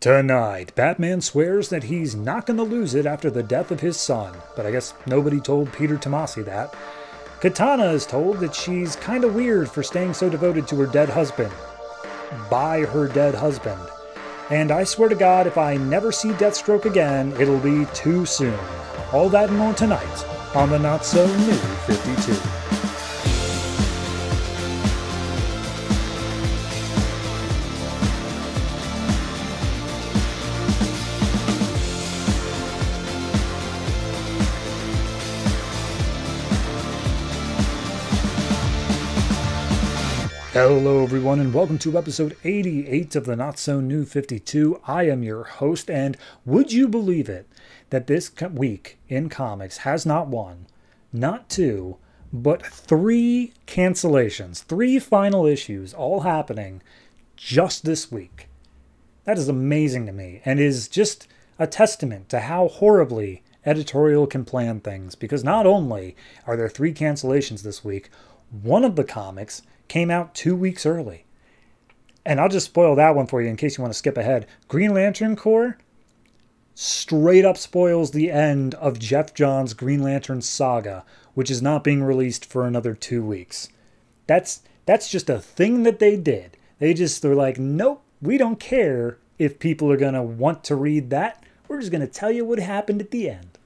Tonight, Batman swears that he's not going to lose it after the death of his son, but I guess nobody told Peter Tomasi that. Katana is told that she's kind of weird for staying so devoted to her dead husband. By her dead husband. And I swear to God, if I never see Deathstroke again, it'll be too soon. All that and more tonight on the Not So New 52. Hello everyone and welcome to episode 88 of the Not So New 52. I am your host, and would you believe it that this week in comics has not one, not two, but three cancellations, three final issues all happening just this week. That is amazing to me and is just a testament to how horribly editorial can plan things, because not only are there three cancellations this week, one of the comics came out 2 weeks early. And I'll just spoil that one for you in case you want to skip ahead. Green Lantern Corps straight up spoils the end of Geoff Johns' Green Lantern saga, which is not being released for another 2 weeks. That's just a thing that they did. They're like, nope, we don't care if people are going to want to read that. We're just going to tell you what happened at the end.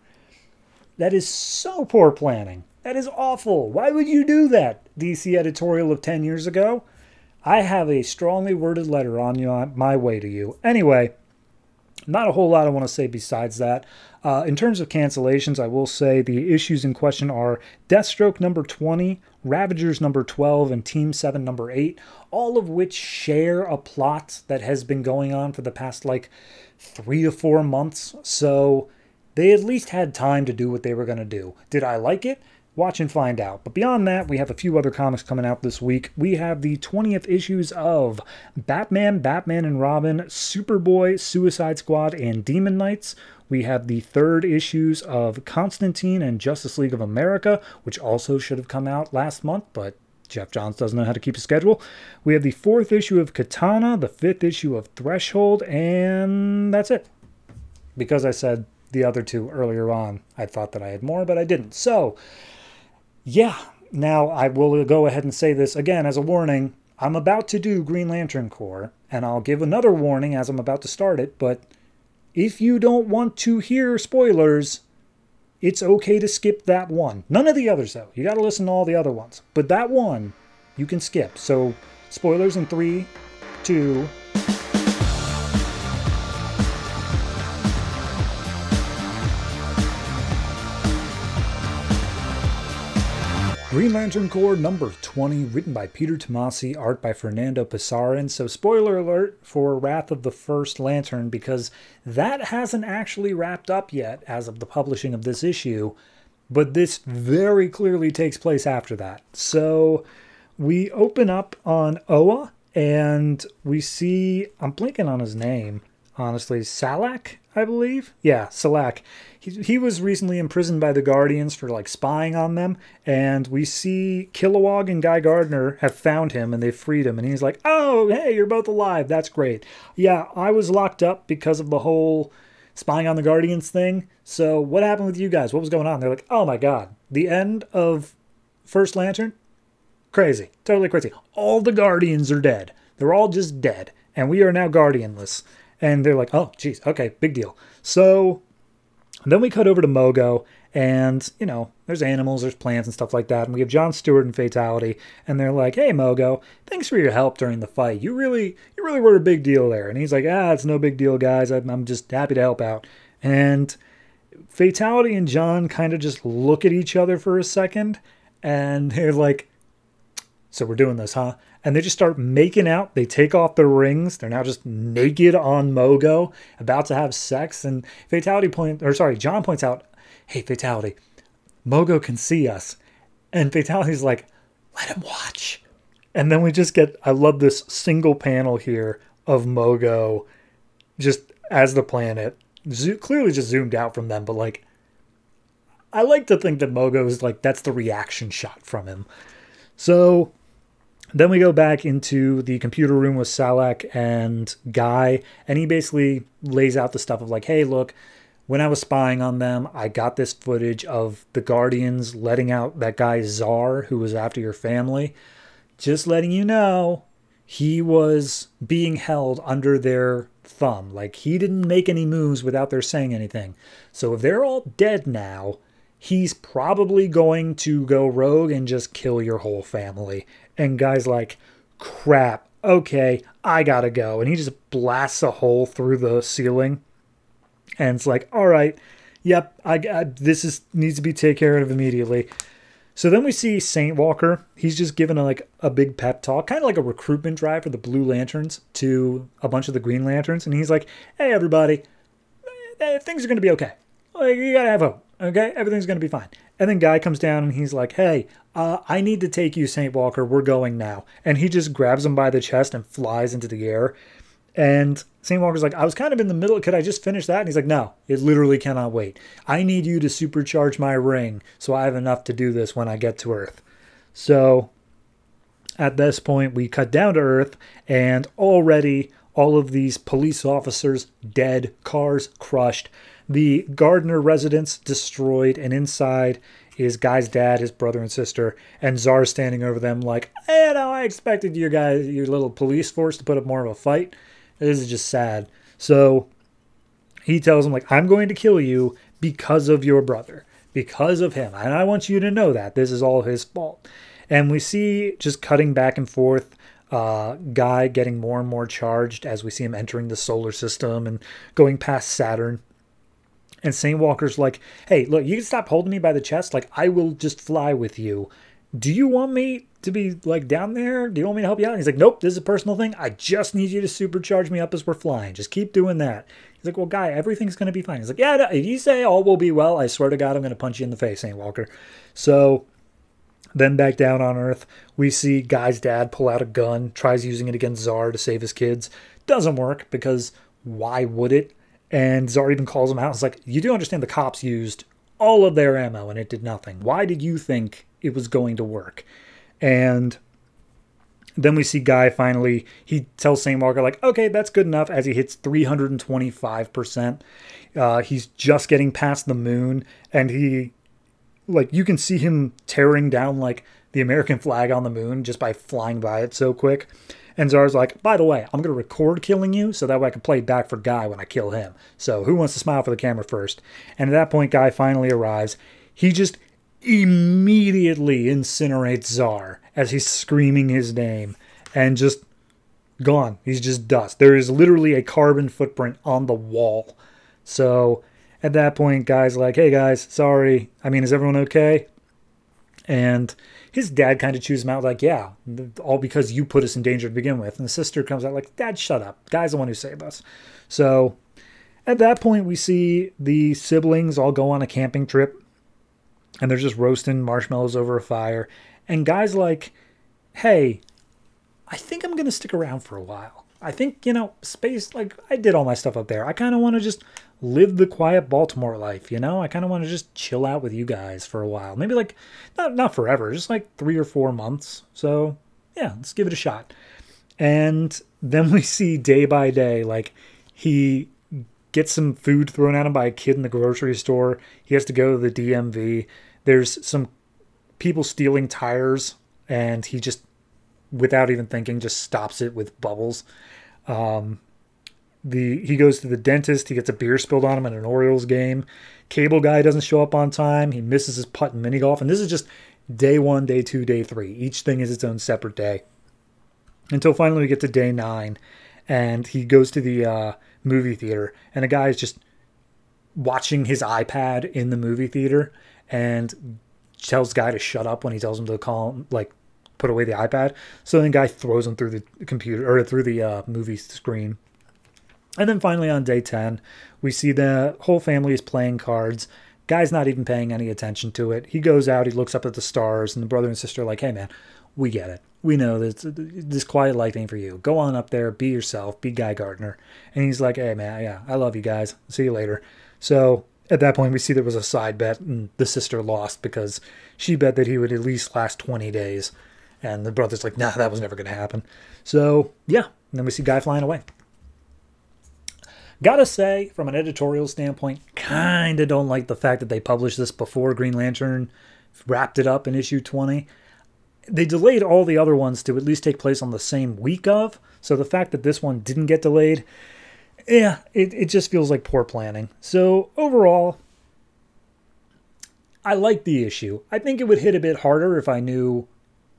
That is so poor planning. That is awful. Why would you do that, DC editorial of 10 years ago? I have a strongly worded letter on my way to you. Anyway, not a whole lot I want to say besides that. In terms of cancellations, I will say the issues in question are Deathstroke number 20, Ravagers number 12, and Team 7 number 8, all of which share a plot that has been going on for the past, 3 to 4 months. So they at least had time to do what they were going to do. Did I like it? Watch and find out. But beyond that, we have a few other comics coming out this week. We have the 20th issues of Batman, Batman and Robin, Superboy, Suicide Squad, and Demon Knights. We have the 3rd issues of Constantine and Justice League of America, which also should have come out last month, but Geoff Johns doesn't know how to keep a schedule. We have the 4th issue of Katana, the 5th issue of Threshold, and that's it. Because I said the other two earlier on, I thought that I had more, but I didn't. So yeah, now I will go ahead and say this again as a warning. I'm about to do Green Lantern Corps, and I'll give another warning as I'm about to start it, but if you don't want to hear spoilers, it's okay to skip that one. None of the others, though. You got to listen to all the other ones. But that one, you can skip. So, spoilers in 3, 2... Green Lantern Corps number 20, written by Peter Tomasi, art by Fernando Pasarin. So spoiler alert for Wrath of the First Lantern, because that hasn't actually wrapped up yet as of the publishing of this issue, but this very clearly takes place after that. So we open up on Oa, and we see, I'm blanking on his name, honestly, Salak, I believe? Yeah, Salak. He was recently imprisoned by the Guardians for spying on them, and we see Kilowog and Guy Gardner have found him and they've freed him, and he's like, oh, hey, you're both alive, that's great. Yeah, I was locked up because of the whole spying on the Guardians thing, so what happened with you guys? What was going on? They're like, oh my god, the end of First Lantern? Crazy, totally crazy. All the Guardians are dead. They're all just dead, and we are now Guardianless. And they're like, oh, geez, okay, big deal. So then we cut over to Mogo, and, there's animals, there's plants and stuff like that. And we have John Stewart and Fatality, and they're like, hey, Mogo, thanks for your help during the fight. You really were a big deal there. And he's like, it's no big deal, guys. I'm just happy to help out. And Fatality and John kind of just look at each other for a second, and they're like, so we're doing this, huh? And they just start making out. They take off their rings. They're now just naked on Mogo, about to have sex. And John points out, hey, Fatality, Mogo can see us. And Fatality's like, let him watch. And then we just get, I love this single panel here of Mogo just as the planet. Clearly just zoomed out from them, but I like to think that Mogo is that's the reaction shot from him. So Then we go back into the computer room with Salak and Guy, and he basically lays out the stuff of like, hey, look, when I was spying on them, I got this footage of the Guardians letting out that guy Czar, who was after your family. Just letting you know, he was being held under their thumb. Like, he didn't make any moves without their saying anything. So if they're all dead now, he's probably going to go rogue and just kill your whole family. And Guy's like, crap, okay, I gotta go. And he just blasts a hole through the ceiling. And it's like, all right, yep, this needs to be taken care of immediately. So then we see Saint Walker. He's just given a big pep talk, kind of like a recruitment drive for the Blue Lanterns to a bunch of the Green Lanterns. And he's like, hey, everybody, things are going to be okay. Like, you got to have hope, okay? Everything's going to be fine. And then Guy comes down and he's like, hey, I need to take you, Saint Walker. We're going now. And he just grabs him by the chest and flies into the air. And St. Walker's like, I was kind of in the middle. Could I just finish that? And he's like, no, it literally cannot wait. I need you to supercharge my ring so I have enough to do this when I get to Earth. So at this point, we cut down to Earth, and already all of these police officers dead, cars crushed, the Gardner residence destroyed, and inside is Guy's dad, his brother and sister, and Czar standing over them like, I expected your little police force to put up more of a fight. This is just sad. So he tells him, like, I'm going to kill you because of your brother, because of him. And I want you to know that this is all his fault. And we see just cutting back and forth, Guy getting more and more charged as we see him entering the solar system and going past Saturn. And St. Walker's like, hey, look, you can stop holding me by the chest. Like, I will just fly with you. Do you want me to be, like, down there? Do you want me to help you out? And he's like, nope, this is a personal thing. I just need you to supercharge me up as we're flying. Just keep doing that. He's like, well, Guy, everything's going to be fine. He's like, yeah, no, if you say all will be well, I swear to God, I'm going to punch you in the face, St. Walker. So then back down on Earth, we see Guy's dad pull out a gun, tries using it against Czar to save his kids. Doesn't work, because why would it? And Czar even calls him out. It's like, you do understand the cops used all of their ammo and it did nothing. Why did you think it was going to work? And then we see Guy finally, he tells St. Walker, like, okay, that's good enough, as he hits 325%. He's just getting past the moon, and he, like, you can see him tearing down, like, the American flag on the moon just by flying by it so quick. And Czar's like, by the way, I'm going to record killing you so that way I can play back for Guy when I kill him. So who wants to smile for the camera first? And at that point, Guy finally arrives. He just immediately incinerates Czar as he's screaming his name, and just gone. He's just dust. There is literally a carbon footprint on the wall. So at that point, Guy's like, hey guys, sorry. I mean, is everyone okay? And his dad kind of chews him out like, yeah, all because you put us in danger to begin with. And the sister comes out like, Dad, shut up. Guy's the one who saved us. So at that point, we see the siblings all go on a camping trip, and they're just roasting marshmallows over a fire. And Guy's like, hey, I think I'm going to stick around for a while. I think, space, like, I did all my stuff up there. I kind of want to just live the quiet Baltimore life, I kind of want to just chill out with you guys for a while. Maybe, like, not forever, just like 3 or 4 months. So, yeah, let's give it a shot. And then we see day by day, like, he gets some food thrown at him by a kid in the grocery store. He has to go to the DMV. There's some people stealing tires, and he just, without even thinking, just stops it with bubbles. He goes to the dentist. He gets a beer spilled on him in an Orioles game. Cable guy doesn't show up on time. He misses his putt in mini golf. And this is just day 1, day 2, day 3. Each thing is its own separate day. Until finally we get to day 9. And he goes to the movie theater. And a guy is just watching his iPad in the movie theater. And tells Guy to shut up when he tells him to put away the iPad. So then Guy throws him through the computer, or through the movie screen. And then finally on day 10, we see the whole family is playing cards. Guy's not even paying any attention to it. He goes out, he looks up at the stars, and the brother and sister are like, hey man, we get it. We know this quiet life ain't for you. Go on up there, be yourself, be Guy Gardner. And he's like, hey man, yeah, I love you guys. See you later. So at that point, we see there was a side bet, and the sister lost because she bet that he would at least last 20 days. And the brother's like, nah, that was never going to happen. So, yeah. And then we see Guy flying away. Gotta say, from an editorial standpoint, kind of don't like the fact that they published this before Green Lantern wrapped it up in issue 20. They delayed all the other ones to at least take place on the same week of. So the fact that this one didn't get delayed, yeah, it just feels like poor planning. So overall, I like the issue. I think it would hit a bit harder if I knew,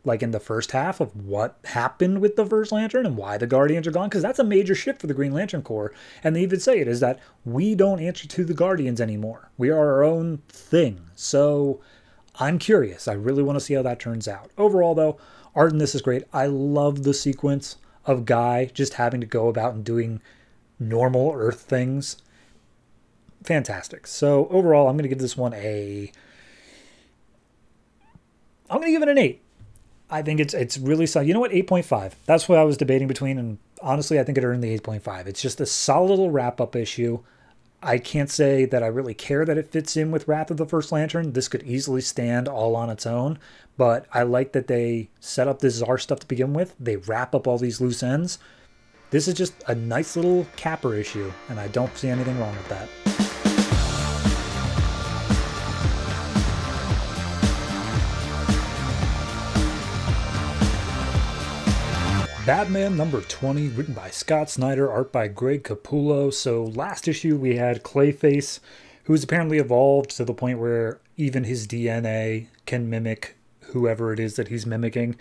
like, in the first half of what happened with the First Lantern and why the Guardians are gone, because that's a major shift for the Green Lantern Corps. And they even say it is that we don't answer to the Guardians anymore. We are our own thing. So I'm curious. I really want to see how that turns out. Overall, though, art in this is great. I love the sequence of Guy just having to go about and doing normal Earth things. Fantastic. So overall, I'm going to give this one I'm going to give it an 8. I think it's really solid. You know what? 8.5. That's what I was debating between, and honestly, I think it earned the 8.5. It's just a solid little wrap-up issue. I can't say that I really care that it fits in with Wrath of the First Lantern. This could easily stand all on its own, but I like that they set up this Czar stuff to begin with. They wrap up all these loose ends. This is just a nice little capper issue, and I don't see anything wrong with that. Batman number 20, written by Scott Snyder, art by Greg Capullo. So last issue we had Clayface, who's apparently evolved to the point where even his DNA can mimic whoever it is that he's mimicking,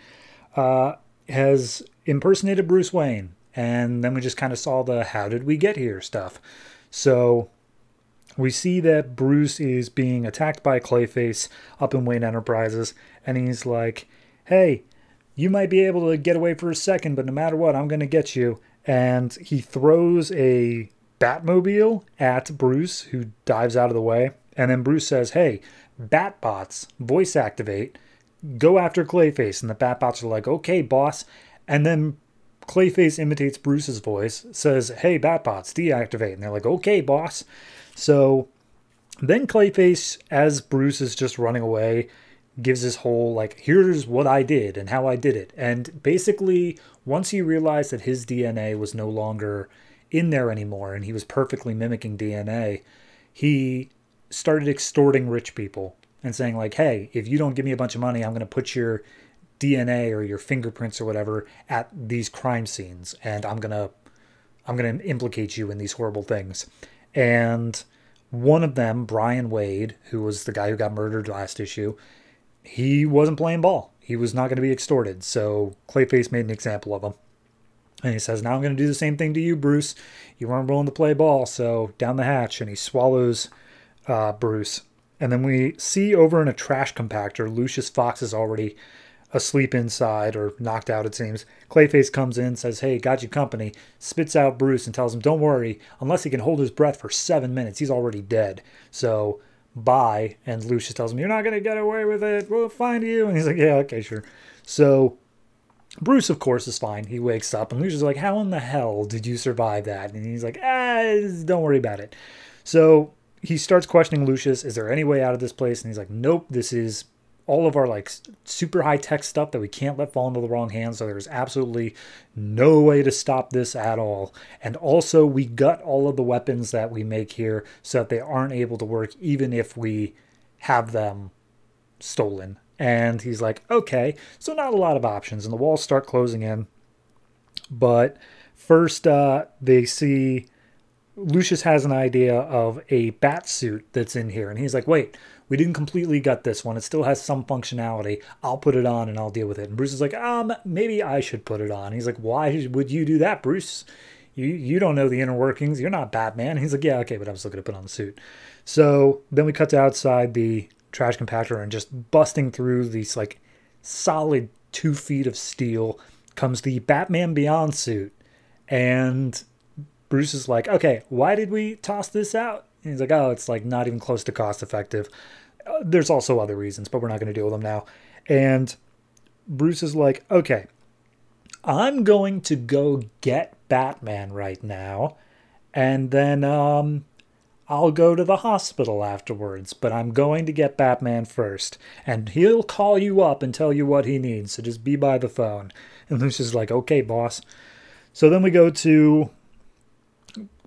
has impersonated Bruce Wayne. And then we just kind of saw the how did we get here stuff. So we see that Bruce is being attacked by Clayface up in Wayne Enterprises, and he's like, hey, you might be able to get away for a second, but no matter what, I'm going to get you. And he throws a Batmobile at Bruce, who dives out of the way. And then Bruce says, hey, Batbots, voice activate, go after Clayface. And the Batbots are like, okay, boss. And then Clayface imitates Bruce's voice, says, hey, Batbots, deactivate. And they're like, okay, boss. So then Clayface, as Bruce is just running away, gives this whole, like, here's what I did and how I did it. And basically, once he realized that his DNA was no longer in there anymore and he was perfectly mimicking DNA, he started extorting rich people and saying, like, hey, if you don't give me a bunch of money, I'm going to put your DNA or your fingerprints or whatever at these crime scenes, and I'm going to implicate you in these horrible things. And one of them, Brian Wade, who was the guy who got murdered last issue, he wasn't playing ball. He was not going to be extorted. So Clayface made an example of him. And he says, now I'm going to do the same thing to you, Bruce. You weren't willing to play ball, so down the hatch. And he swallows Bruce. And then we see over in a trash compactor, Lucius Fawkes is already asleep inside, or knocked out, it seems. Clayface comes in, says, hey, got you company, spits out Bruce and tells him, don't worry, unless he can hold his breath for 7 minutes, he's already dead. So bye. And Lucius tells him, you're not going to get away with it. We'll find you. And he's like, yeah, okay, sure. So Bruce, of course, is fine. He wakes up and Lucius is like, how in the hell did you survive that? And he's like, don't worry about it. So he starts questioning Lucius. Is there any way out of this place? And he's like, nope, this is all of our, like, super high-tech stuff that we can't let fall into the wrong hands, so there's absolutely no way to stop this at all. And also, we gut all of the weapons that we make here so that they aren't able to work even if we have them stolen. And he's like, okay, so not a lot of options, and the walls start closing in. But first, they see Lucius has an idea of a bat suit that's in here, and he's like, wait, we didn't completely gut this one. It still has some functionality. I'll put it on and I'll deal with it. And Bruce is like, maybe I should put it on. He's like, why would you do that, Bruce? You don't know the inner workings. You're not Batman. He's like, yeah, okay, but I'm still going to put on the suit. So then we cut to outside the trash compactor, and just busting through these, like, solid 2 feet of steel comes the Batman Beyond suit. And Bruce is like, okay, why did we toss this out? And he's like, oh, it's, like, not even close to cost effective. There's also other reasons, but we're not going to deal with them now. And Bruce is like, okay, I'm going to go get Batman right now. And then I'll go to the hospital afterwards, but I'm going to get Batman first. And he'll call you up and tell you what he needs, so just be by the phone. And Lucius is like, okay, boss. So then we go to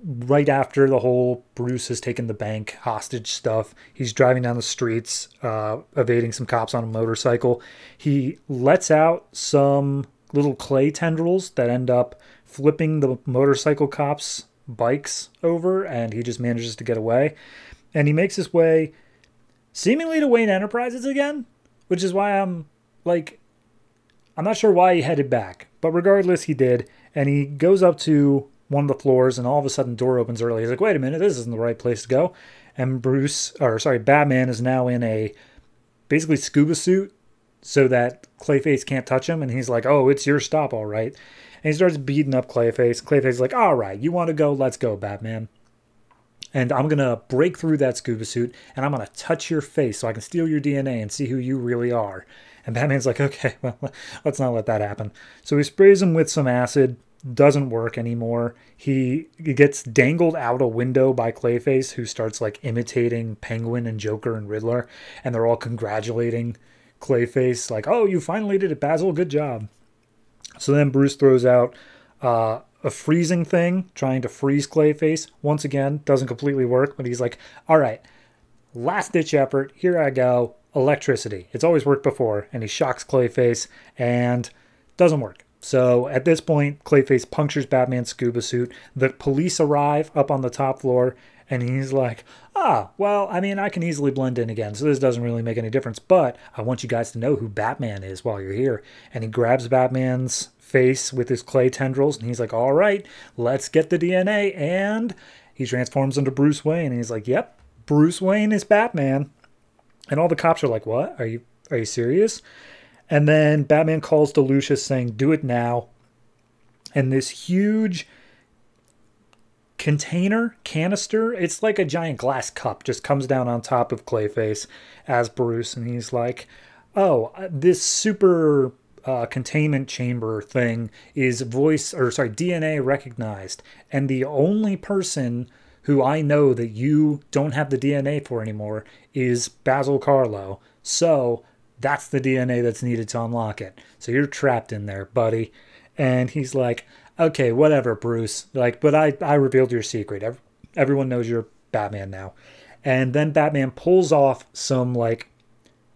right after the whole Bruce has taken the bank hostage stuff. He's driving down the streets, evading some cops on a motorcycle. He lets out some little clay tendrils that end up flipping the motorcycle cops' bikes over, and he just manages to get away. And he makes his way seemingly to Wayne Enterprises again, which is why I'm not sure why he headed back, but regardless, he did. And he goes up to one of the floors, and all of a sudden, door opens early. He's like, wait a minute, this isn't the right place to go. And Batman is now in a basically scuba suit so that Clayface can't touch him. And he's like, oh, it's your stop, all right. And he starts beating up Clayface. Clayface is like, all right, you want to go? Let's go, Batman. And I'm going to break through that scuba suit, and I'm going to touch your face so I can steal your DNA and see who you really are. And Batman's like, okay, well, let's not let that happen. So he sprays him with some acid. Doesn't work anymore. He gets dangled out a window by Clayface, who starts like imitating Penguin and Joker and Riddler, and they're all congratulating Clayface like, oh, you finally did it, Basil, good job. So then Bruce throws out a freezing thing, trying to freeze Clayface. Once again, doesn't completely work, but he's like, all right, last ditch effort, here I go, electricity. It's always worked before. And he shocks Clayface and doesn't work. So at this point, Clayface punctures Batman's scuba suit. The police arrive up on the top floor, and he's like, well, I mean, I can easily blend in again, so this doesn't really make any difference, but I want you guys to know who Batman is while you're here. And he grabs Batman's face with his clay tendrils, and he's like, all right, let's get the DNA. And he transforms into Bruce Wayne, and he's like, yep, Bruce Wayne is Batman. And all the cops are like, what? Are you serious? And then Batman calls to Lucius saying, do it now. And this huge canister, it's like a giant glass cup, just comes down on top of Clayface as Bruce. And he's like, oh, this super containment chamber thing is DNA recognized. And the only person who I know that you don't have the DNA for anymore is Basil Karlo. So that's the DNA that's needed to unlock it. So you're trapped in there, buddy. And he's like, okay, whatever, Bruce. Like, but I revealed your secret. Everyone knows you're Batman now. And then Batman pulls off some, like,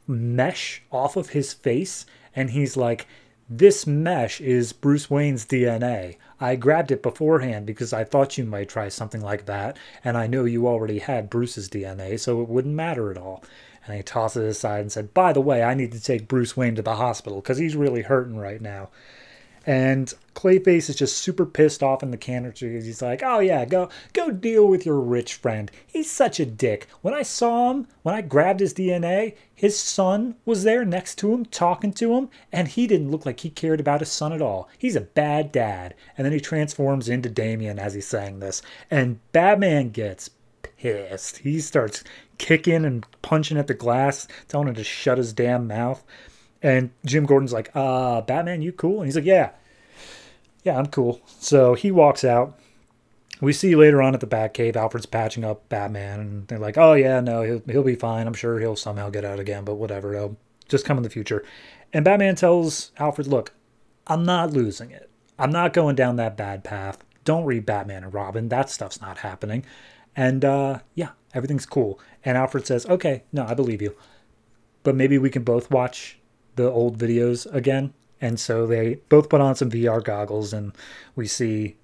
mesh off of his face. And he's like, this mesh is Bruce Wayne's DNA. I grabbed it beforehand because I thought you might try something like that. And I know you already had Bruce's DNA, so it wouldn't matter at all. And he tosses it aside and said, by the way, I need to take Bruce Wayne to the hospital because he's really hurting right now. And Clayface is just super pissed off in the canister. He's like, oh yeah, go deal with your rich friend. He's such a dick. When I saw him, when I grabbed his DNA, his son was there next to him, talking to him, and he didn't look like he cared about his son at all. He's a bad dad. And then he transforms into Damian as he's saying this. And Batman gets pissed. He starts kicking and punching at the glass, telling him to shut his damn mouth. And Jim Gordon's like, Batman, you cool? And he's like, yeah, I'm cool. So he walks out. We see later on at the Batcave, Alfred's patching up Batman. And they're like, oh, yeah, no, he'll be fine. I'm sure he'll somehow get out again, but whatever. It'll just come in the future. And Batman tells Alfred, look, I'm not losing it. I'm not going down that bad path. Don't read Batman and Robin. That stuff's not happening. And, yeah, everything's cool. And Alfred says, okay, no, I believe you. But maybe we can both watch the old videos again. And so they both put on some VR goggles, and we see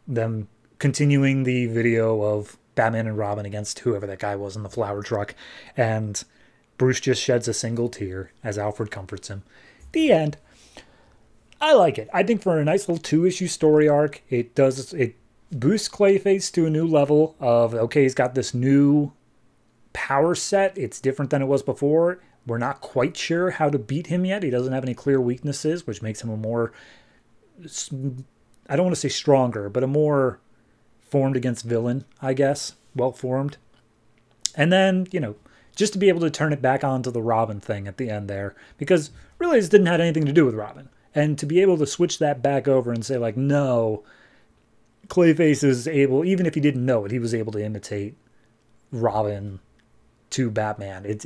them continuing the video of Batman and Robin against whoever that guy was in the flower truck. And Bruce just sheds a single tear as Alfred comforts him. The end. I like it. I think for a nice little 2-issue story arc, it boosts Clayface to a new level of, okay, he's got this new power set. It's different than it was before. We're not quite sure how to beat him yet. He doesn't have any clear weaknesses, which makes him a more, I don't want to say stronger, but a more formed against villain, I guess. Well-formed. And then, just to be able to turn it back onto the Robin thing at the end there. Because really this didn't have anything to do with Robin. And to be able to switch that back over and say, like, no, Clayface is able, even if he didn't know it, he was able to imitate Robin to Batman. It's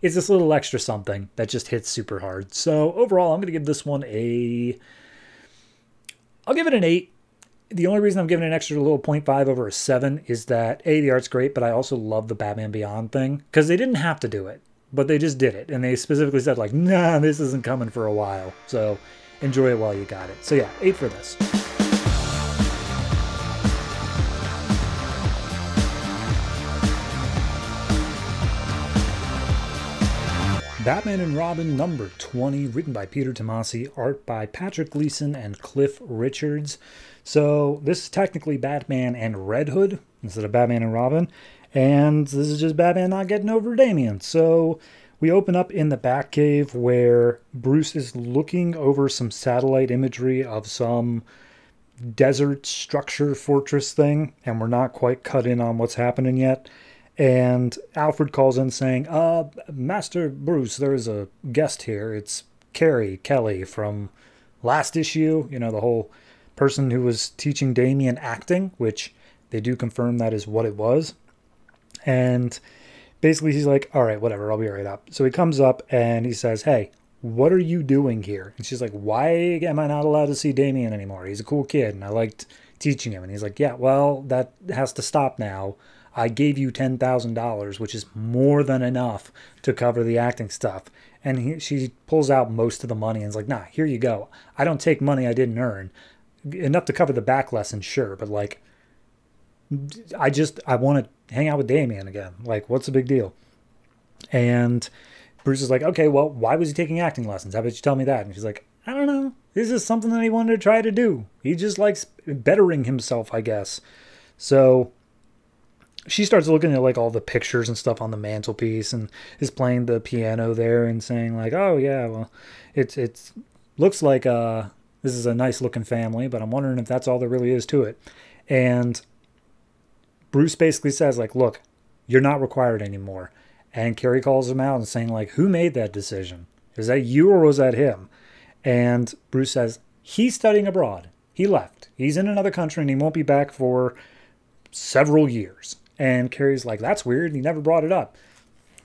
this little extra something that just hits super hard. So overall, I'm going to give this one I'll give it an 8. The only reason I'm giving it an extra little 0.5 over a 7 is that the art's great, but I also love the Batman Beyond thing, because they didn't have to do it, but they just did it. And they specifically said like, nah, this isn't coming for a while. So enjoy it while you got it. So yeah, 8 for this. Batman and Robin number 20, written by Peter Tomasi, art by Patrick Gleason and Cliff Richards. So this is technically Batman and Red Hood instead of Batman and Robin. And this is just Batman not getting over Damian. So we open up in the Batcave where Bruce is looking over some satellite imagery of some desert structure fortress thing. And we're not quite cut in on what's happening yet. And Alfred calls in saying, Master Bruce, there's a guest here. It's Kelly from last issue. You know, the whole person who was teaching Damian acting, which they do confirm that is what it was. And basically he's like, all right, whatever, I'll be right up. So he comes up and he says, hey, what are you doing here? And she's like, why am I not allowed to see Damian anymore? He's a cool kid and I liked teaching him. And he's like, yeah, well, that has to stop now. I gave you $10,000, which is more than enough to cover the acting stuff. And she pulls out most of the money and is like, nah, here you go. I don't take money I didn't earn. Enough to cover the back lesson, sure. But like, I want to hang out with Damian again. Like, what's the big deal? And Bruce is like, okay, well, why was he taking acting lessons? How about you tell me that? And she's like, I don't know. This is something that he wanted to try to do. He just likes bettering himself, I guess. So she starts looking at like all the pictures and stuff on the mantelpiece and is playing the piano there and saying like, oh yeah, well, it's looks like this is a nice looking family, but I'm wondering if that's all there really is to it. And Bruce basically says like, look, you're not required anymore. And Carrie calls him out and saying like, who made that decision? Is that you or was that him? And Bruce says, he's studying abroad. He left. He's in another country and he won't be back for several years. And Carrie's like, that's weird. He never brought it up.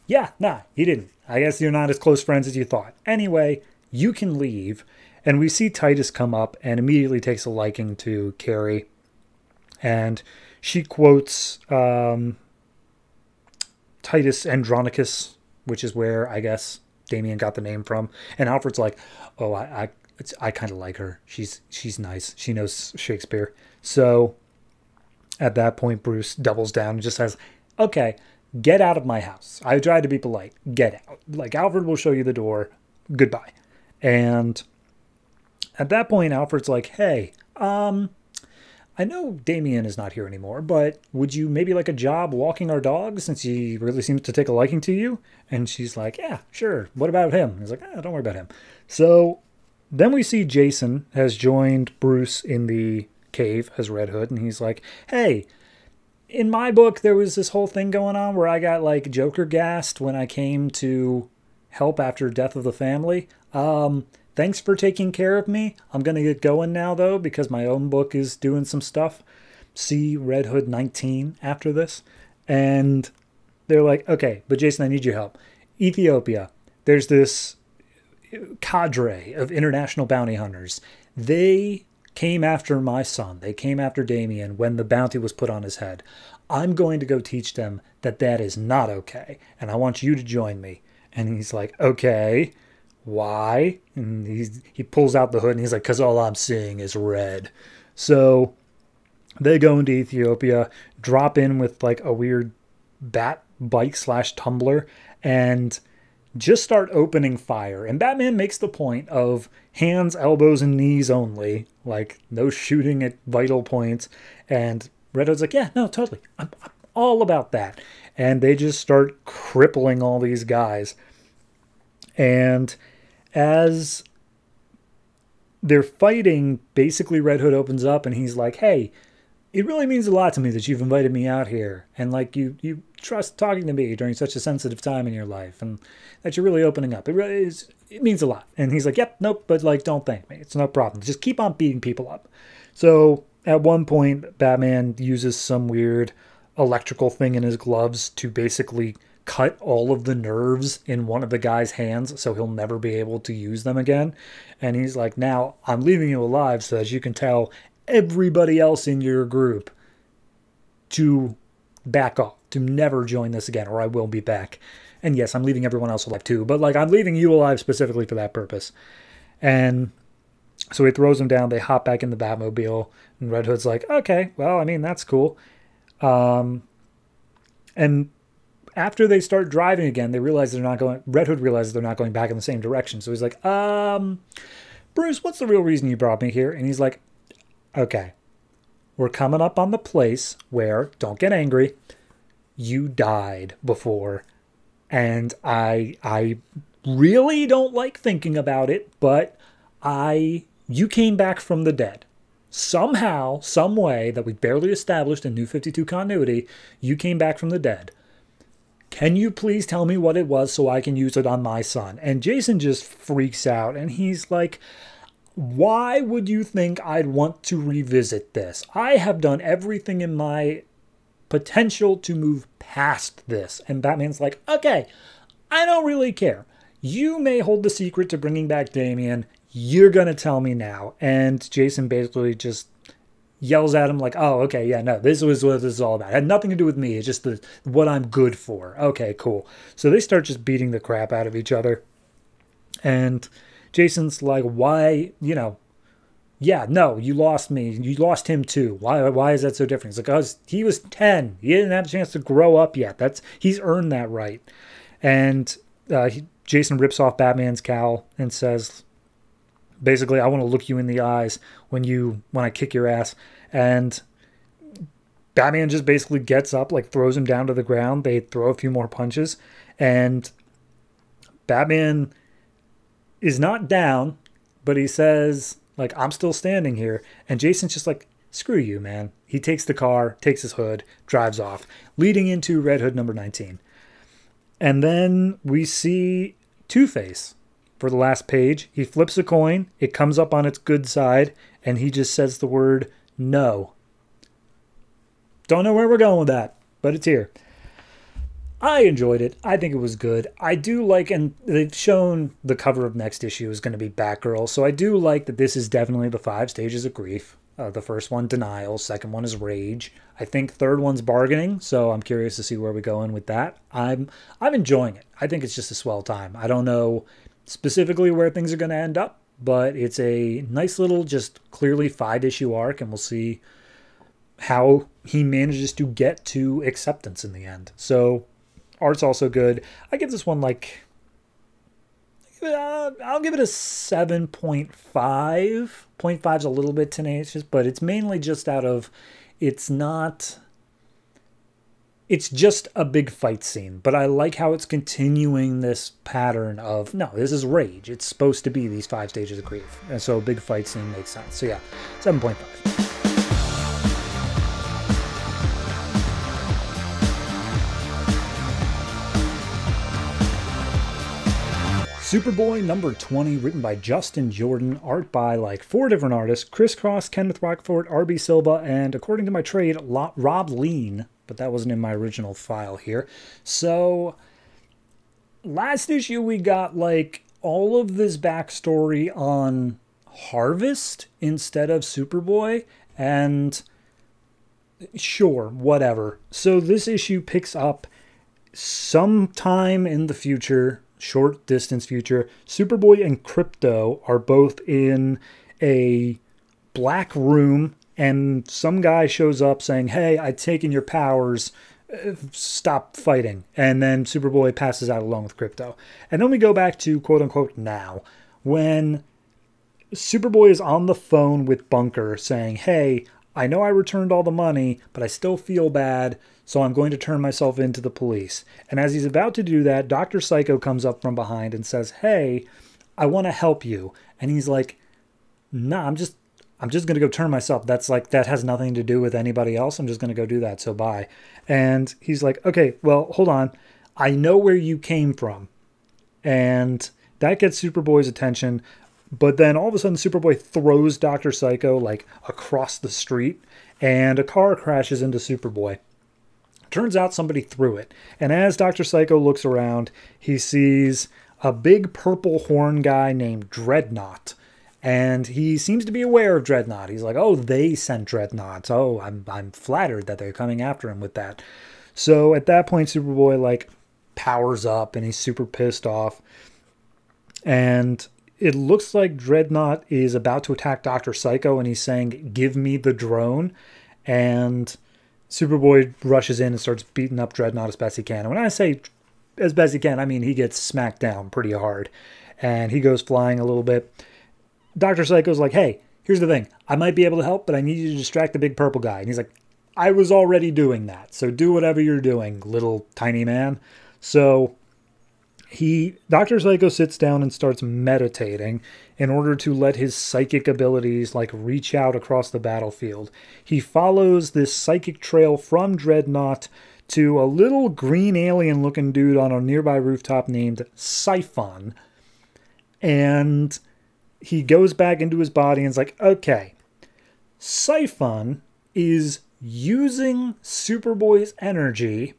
Yeah, nah, he didn't. I guess you're not as close friends as you thought. Anyway, you can leave. And we see Titus come up and immediately takes a liking to Carrie. And she quotes Titus Andronicus, which is where I guess Damian got the name from. And Alfred's like, oh, I kind of like her. She's nice. She knows Shakespeare. So at that point, Bruce doubles down and just says, okay, get out of my house. I tried to be polite. Get out. Like, Alfred will show you the door. Goodbye. And at that point, Alfred's like, hey, I know Damian is not here anymore, but would you maybe like a job walking our dog since he really seems to take a liking to you? And she's like, yeah, sure. What about him? He's like, don't worry about him. So then we see Jason has joined Bruce in the cave as Red Hood, and he's like, hey, in my book there was this whole thing going on where I got like Joker gassed when I came to help after death of the family. Thanks for taking care of me. I'm gonna get going now though because my own book is doing some stuff. See Red Hood 19 after this. And they're like, okay, but Jason, I need your help. Ethiopia, there's this cadre of international bounty hunters. They came after my son. They came after Damian when the bounty was put on his head. I'm going to go teach them that that is not okay. And I want you to join me. And he's like, okay, why? And he pulls out the hood and he's like, because all I'm seeing is red. So they go into Ethiopia, drop in with like a weird bat bike / tumbler, and just start opening fire. And Batman makes the point of hands, elbows, and knees only. Like, no shooting at vital points. And Red Hood's like, yeah, no, totally. I'm all about that. And they just start crippling all these guys. And as they're fighting, basically Red Hood opens up and he's like, hey, it really means a lot to me that you've invited me out here. And like you trust talking to me during such a sensitive time in your life. And that you're really opening up. It really is. It means a lot. And he's like, yep, nope, but like, don't thank me. It's no problem. Just keep on beating people up. So at one point, Batman uses some weird electrical thing in his gloves to basically cut all of the nerves in one of the guy's hands so he'll never be able to use them again. And he's like, now I'm leaving you alive so that you can tell everybody else in your group to back off, to never join this again, or I will be back. And yes, I'm leaving everyone else alive too, but like I'm leaving you alive specifically for that purpose. And so he throws him down. They hop back in the Batmobile, and Red Hood's like, okay, well, I mean, that's cool. And after they start driving again, they realize they're not going, Red Hood realizes they're not going back in the same direction. So he's like, Bruce, what's the real reason you brought me here? And he's like, okay, we're coming up on the place where, don't get angry, you died before. And I really don't like thinking about it, but you came back from the dead. Somehow, some way that we barely established in New 52 continuity, you came back from the dead. Can you please tell me what it was so I can use it on my son? And Jason just freaks out, and he's like, why would you think I'd want to revisit this? I have done everything in my potential to move past this. And Batman's like, okay, I don't really care. You may hold the secret to bringing back Damian. You're going to tell me now. And Jason basically just yells at him like, oh, okay, yeah, no, this was what this is all about. It had nothing to do with me. It's just what I'm good for. Okay, cool. So they start just beating the crap out of each other. And Jason's like, why, yeah, no, you lost me. You lost him too. Why is that so different? He's like, oh, he was 10. He didn't have a chance to grow up yet. He's earned that right. And Jason rips off Batman's cowl and says, basically, I want to look you in the eyes when I kick your ass. And Batman just basically gets up, like throws him down to the ground. They throw a few more punches. And Batman is not down, but he says, like, I'm still standing here. And Jason's just like, screw you, man. He takes the car, takes his hood, drives off, leading into Red Hood number 19. And then we see Two-Face for the last page. He flips a coin. It comes up on its good side, and he just says the word no. Don't know where we're going with that, but it's here. I enjoyed it. I think it was good. I do like, and they've shown the cover of next issue is going to be Batgirl, so I do like that this is definitely the 5 stages of grief. The first one, denial. Second one is rage. I think third one's bargaining, so I'm curious to see where we go in with that. I'm enjoying it. I think it's just a swell time. I don't know specifically where things are going to end up, but it's a nice little, just clearly 5-issue arc, and we'll see how he manages to get to acceptance in the end. So art's also good. I give this one like, I'll give it a 7.5. 0.5 is a little bit tenacious, but it's mainly just out of, it's just a big fight scene. But I like how it's continuing this pattern of, no, this is rage. It's supposed to be these 5 stages of grief. And so a big fight scene makes sense. So yeah, 7.5. Superboy number 20, written by Justin Jordan, art by like 4 different artists, ChrisCross, Kenneth, Rocafort, RB Silva, and according to my trade, Rob Lean, but that wasn't in my original file here. So last issue we got like all of this backstory on Harvest instead of Superboy, and sure, whatever. So this issue picks up sometime in the future, short distance future. Superboy and Crypto are both in a black room, and some guy shows up saying, hey, I've taken your powers, stop fighting. And then Superboy passes out along with Crypto. And then we go back to quote unquote now, when Superboy is on the phone with Bunker saying, hey, I know I returned all the money, but I still feel bad, so I'm going to turn myself into the police. And as he's about to do that, Dr. Psycho comes up from behind and says, hey, I want to help you. And he's like, nah, I'm just going to go turn myself. That's like, that has nothing to do with anybody else. I'm just going to go do that, so bye. And he's like, okay, well, hold on. I know where you came from. And that gets Superboy's attention. But then all of a sudden, Superboy throws Dr. Psycho like across the street, and a car crashes into Superboy. Turns out somebody threw it. And as Dr. Psycho looks around, he sees a big purple horn guy named Dreadnought. And he seems to be aware of Dreadnought. He's like, oh, they sent Dreadnoughts. Oh, I'm flattered that they're coming after him with that. So at that point, Superboy, like, powers up and he's super pissed off. And it looks like Dreadnought is about to attack Dr. Psycho, and he's saying, give me the drone. And Superboy rushes in and starts beating up Dreadnought as best he can. And when I say as best he can, I mean he gets smacked down pretty hard. And he goes flying a little bit. Dr. Psycho's like, hey, here's the thing. I might be able to help, but I need you to distract the big purple guy. And he's like, I was already doing that. So do whatever you're doing, little tiny man. So Dr. Psycho sits down and starts meditating in order to let his psychic abilities like reach out across the battlefield. He follows this psychic trail from Dreadnought to a little green alien looking dude on a nearby rooftop named Siphon. And he goes back into his body and is like, okay, Siphon is using Superboy's energy,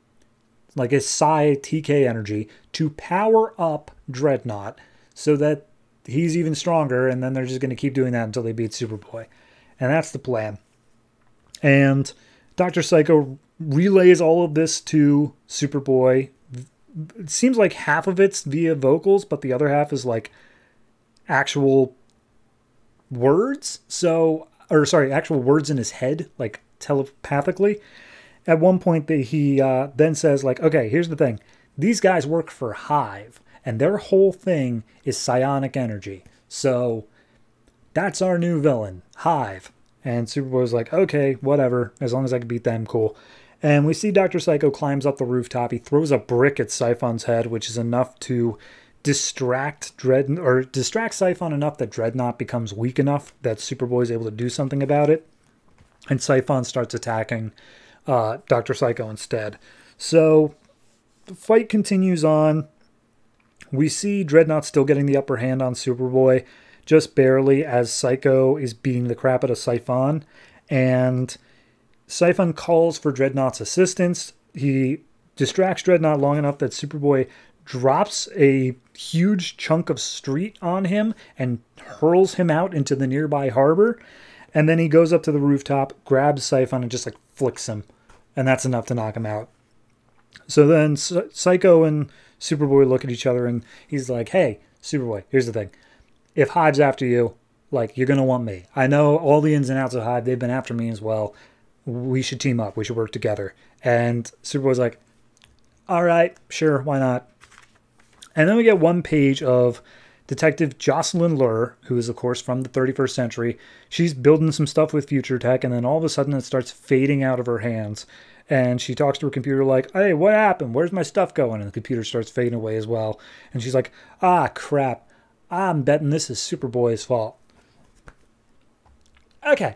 like his Psi TK energy, to power up Dreadnought so that he's even stronger, and then they're just going to keep doing that until they beat Superboy. And that's the plan. And Dr. Psycho relays all of this to Superboy. It seems like half of it's via vocals, but the other half is like actual words. Actual words in his head, like telepathically. At one point, he then says, like, okay, here's the thing. These guys work for Hive, and their whole thing is psionic energy. So that's our new villain, Hive. And Superboy's like, okay, whatever. As long as I can beat them, cool. And we see Dr. Psycho climbs up the rooftop. He throws a brick at Siphon's head, which is enough to distract Siphon enough that Dreadnought becomes weak enough that Superboy's able to do something about it. And Siphon starts attacking Dr. Psycho instead. So the fight continues on. We see Dreadnought still getting the upper hand on Superboy, just barely, as Psycho is beating the crap out of Siphon. And Siphon calls for Dreadnought's assistance. He distracts Dreadnought long enough that Superboy drops a huge chunk of street on him and hurls him out into the nearby harbor. And then he goes up to the rooftop, grabs Siphon, and just like flicks him. And that's enough to knock him out. So then Psycho and Superboy look at each other, and he's like, hey, Superboy, here's the thing. If Hive's after you, like, you're going to want me. I know all the ins and outs of Hive. They've been after me as well. We should team up. We should work together. And Superboy's like, all right, sure, why not? And then we get one page of Detective Jocelyn Lur, who is, of course, from the 31st century. She's building some stuff with future tech, and then all of a sudden it starts fading out of her hands. And she talks to her computer like, hey, what happened? Where's my stuff going? And the computer starts fading away as well. And she's like, ah, crap. I'm betting this is Superboy's fault. Okay.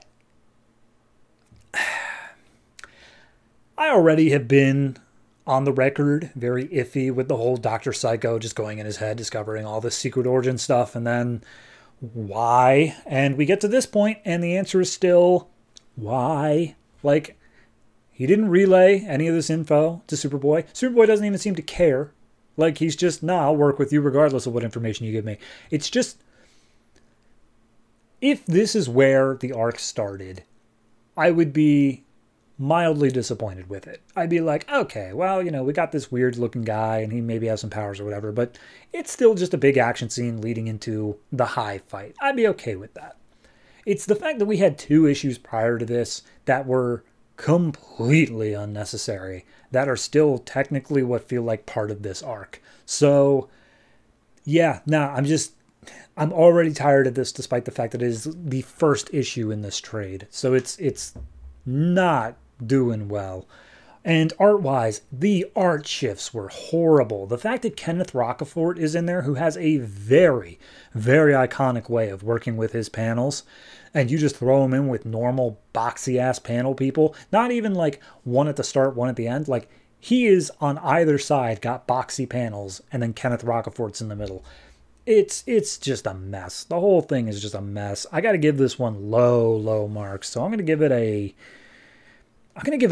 I already have been on the record very iffy with the whole Dr. Psycho just going in his head, discovering all this secret origin stuff, and then why? And we get to this point, and the answer is still why? Like, he didn't relay any of this info to Superboy. Superboy doesn't even seem to care. Like, he's just, nah, I'll work with you regardless of what information you give me. It's just, if this is where the arc started, I would be mildly disappointed with it. I'd be like, okay, well, you know, we got this weird looking guy and he maybe has some powers or whatever, but it's still just a big action scene leading into the Hive fight. I'd be okay with that. It's the fact that we had 2 issues prior to this that were completely unnecessary, that are still technically what feel like part of this arc. So yeah, I'm already tired of this, despite the fact that it is the first issue in this trade. So it's not doing well. And art-wise, the art shifts were horrible. The fact that Kenneth Rocafort is in there, who has a very, very iconic way of working with his panels, and you just throw him in with normal boxy-ass panel people, not even like one at the start, one at the end. Like, he is on either side, got boxy panels, and then Kenneth Rocafort's in the middle. It's just a mess. The whole thing is just a mess. I got to give this one low marks. So I'm going to give it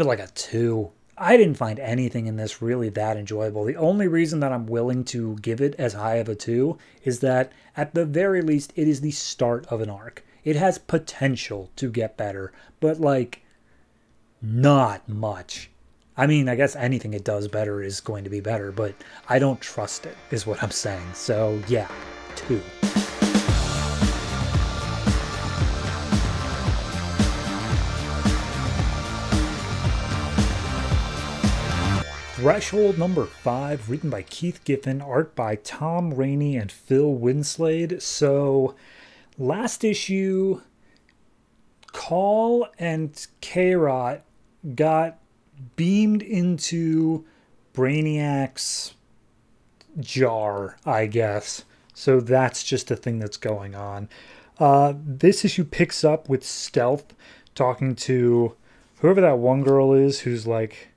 like a 2. I didn't find anything in this really that enjoyable. The only reason that I'm willing to give it as high of a 2 is that at the very least it is the start of an arc. It has potential to get better, but like not much. I mean, I guess anything it does better is going to be better, but I don't trust it is what I'm saying. So yeah, 2. Threshold number 5, written by Keith Giffen, art by Tom Raney and Phil Winslade. So, last issue, Call and K-Rot got beamed into Brainiac's jar, I guess. So that's just a thing that's going on. This issue picks up with Stealth talking to whoever that one girl is who's like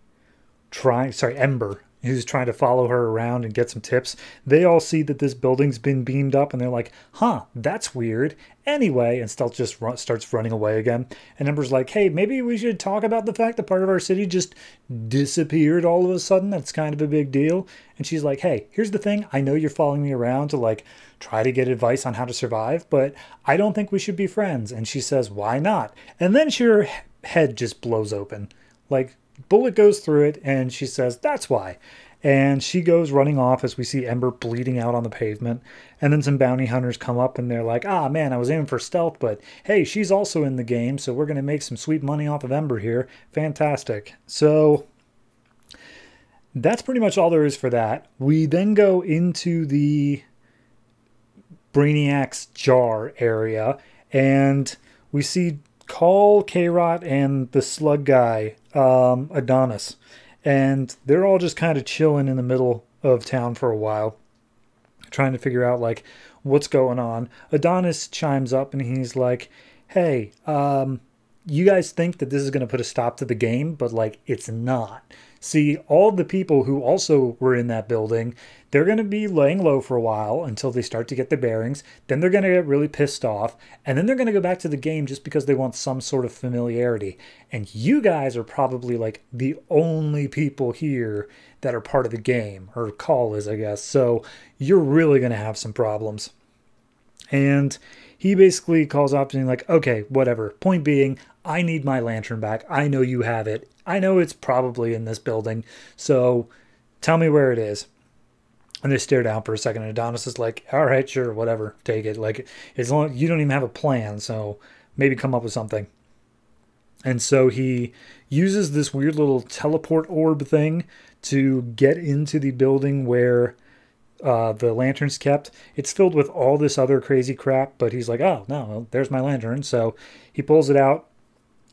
Ember, who's trying to follow her around and get some tips. They all see that this building's been beamed up and they're like, huh, that's weird. Anyway, and Stealth just starts running away again. And Ember's like, hey, maybe we should talk about the fact that part of our city just disappeared all of a sudden. That's kind of a big deal. And she's like, hey, here's the thing. I know you're following me around to like try to get advice on how to survive, but I don't think we should be friends. And she says, why not? And then her head just blows open. Like, bullet goes through it, and she says, that's why. And she goes running off as we see Ember bleeding out on the pavement. And then some bounty hunters come up, and they're like, ah, man, I was aiming for Stealth, but hey, she's also in the game, so we're going to make some sweet money off of Ember here. Fantastic. So that's pretty much all there is for that. We then go into the Brainiac's jar area, and we see Call, K-Rot, and the slug guy, Adonis. And they're all just kind of chilling in the middle of town for a while, trying to figure out, like, what's going on. Adonis chimes up, and he's like, hey, you guys think that this is going to put a stop to the game, but, like, it's not. See, all the people who also were in that building, they're going to be laying low for a while until they start to get their bearings. Then they're going to get really pissed off. And then they're going to go back to the game just because they want some sort of familiarity. And you guys are probably like the only people here that are part of the game. Or Call is, I guess. So you're really going to have some problems. And he basically calls up and like, okay, whatever. Point being, I need my lantern back. I know you have it. I know it's probably in this building. So tell me where it is. And they stare down for a second. And Adonis is like, all right, sure, whatever. Take it. Like, as long as you don't even have a plan. So maybe come up with something. And so he uses this weird little teleport orb thing to get into the building where the lantern's kept. It's filled with all this other crazy crap, but he's like, oh, no, well, there's my lantern. So he pulls it out,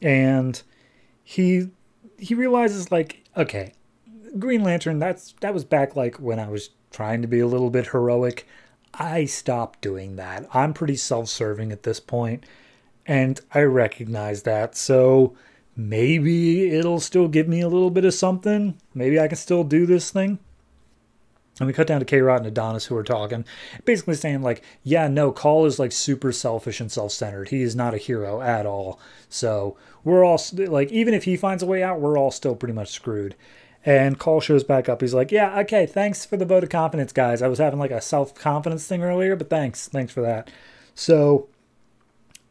and he realizes, like, okay, Green Lantern, that was back, like, when I was trying to be a little bit heroic. I stopped doing that. I'm pretty self-serving at this point, and I recognize that. So maybe it'll still give me a little bit of something. Maybe I can still do this thing. And we cut down to K-Rot and Adonis, who are talking, basically saying, like, yeah, no, Call is, like, super selfish and self-centered. He is not a hero at all. So we're all, like, even if he finds a way out, we're all still pretty much screwed. And Call shows back up. He's like, yeah, okay, thanks for the vote of confidence, guys. I was having, like, a self-confidence thing earlier, but thanks for that. So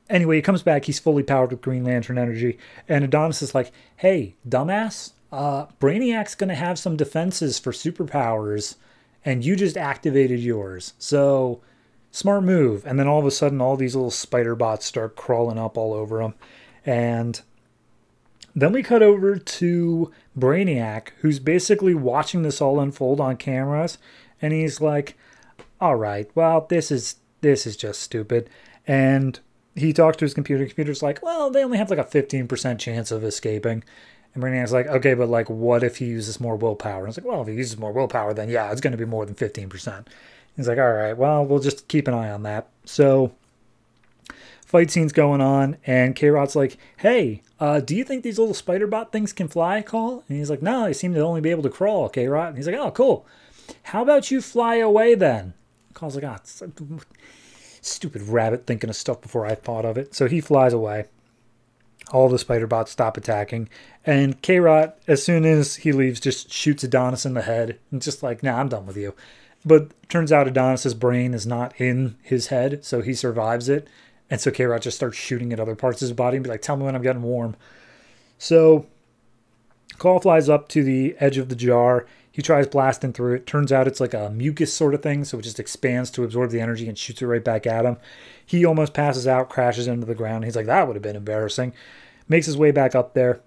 anyway, he comes back. He's fully powered with Green Lantern energy. And Adonis is like, hey, dumbass, Brainiac's going to have some defenses for superpowers, and you just activated yours. So, smart move. And then all of a sudden, all these little spider bots start crawling up all over him. And then we cut over to Brainiac, who's basically watching this all unfold on cameras. And he's like, all right, well, this is just stupid. And he talks to his computer. The computer's like, well, they only have like a 15% chance of escaping. And Brainiac's like, okay, but like, what if he uses more willpower? And it's like, well, if he uses more willpower, then yeah, it's going to be more than 15%. He's like, all right, well, we'll just keep an eye on that. So, fight scene's going on, and K-Rot's like, hey, do you think these little spider bot things can fly, Call? And he's like, no, they seem to only be able to crawl, K-Rot. And he's like, oh, cool. How about you fly away then? Call's like, stupid rabbit thinking of stuff before I thought of it. So he flies away. All the spider bots stop attacking. And K-Rot, as soon as he leaves, just shoots Adonis in the head. And just like, nah, I'm done with you. But turns out Adonis's brain is not in his head, so he survives it. And so K-Rot just starts shooting at other parts of his body and be like, tell me when I'm getting warm. So Claw flies up to the edge of the jar. He tries blasting through it. Turns out it's like a mucus sort of thing, so it just expands to absorb the energy and shoots it right back at him. He almost passes out, crashes into the ground. He's like, that would have been embarrassing. Makes his way back up there.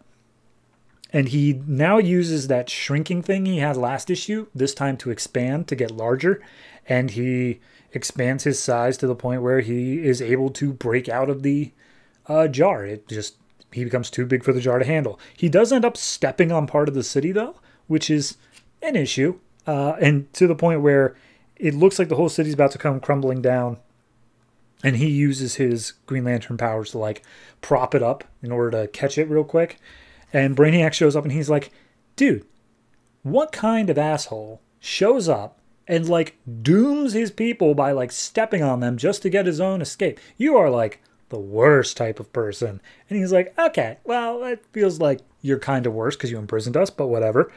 And he now uses that shrinking thing he had last issue, this time to expand, to get larger. And he expands his size to the point where he is able to break out of the jar. He becomes too big for the jar to handle. He does end up stepping on part of the city, though, which is an issue. And to the point where it looks like the whole city's about to come crumbling down. And he uses his Green Lantern powers to, like, prop it up in order to catch it real quick. And Brainiac shows up and he's like, dude, what kind of asshole shows up and, like, dooms his people by, like, stepping on them just to get his own escape? You are, like, the worst type of person. And he's like, okay, well, it feels like you're kind of worse because you imprisoned us, but whatever.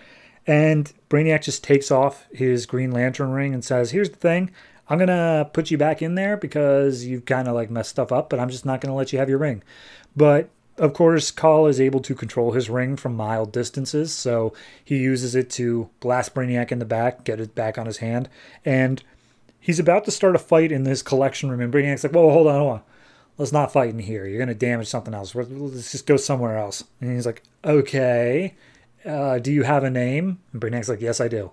And Brainiac just takes off his Green Lantern ring and says, here's the thing. I'm going to put you back in there because you've kind of like messed stuff up, but I'm just not going to let you have your ring. But of course, Kal is able to control his ring from mile distances. So he uses it to blast Brainiac in the back, get it back on his hand. And he's about to start a fight in this collection room. And Brainiac's like, whoa, hold on. Let's not fight in here. You're going to damage something else. Let's just go somewhere else. And he's like, okay, do you have a name? And Brainiac's like, yes, I do.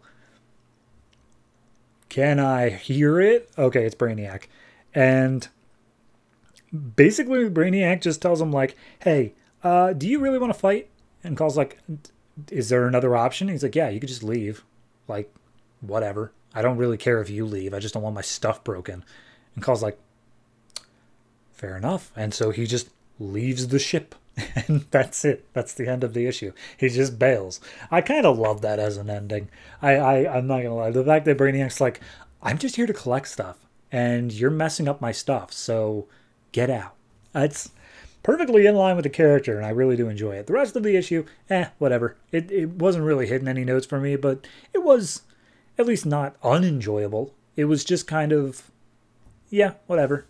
Can I hear it? Okay, it's Brainiac. And basically Brainiac just tells him like, hey, do you really want to fight? And Kal's like, is there another option? He's like, yeah, you could just leave. Like, whatever. I don't really care if you leave. I just don't want my stuff broken. And Kal's like, fair enough. And so he just leaves the ship. And that's it. That's the end of the issue. He just bails. I kind of love that as an ending. I'm not going to lie. The fact that Brainiac's like, I'm just here to collect stuff. And you're messing up my stuff. So get out. It's perfectly in line with the character. And I really do enjoy it. The rest of the issue, whatever. It wasn't really hitting any notes for me. But it was at least not unenjoyable. It was just kind of, yeah, whatever.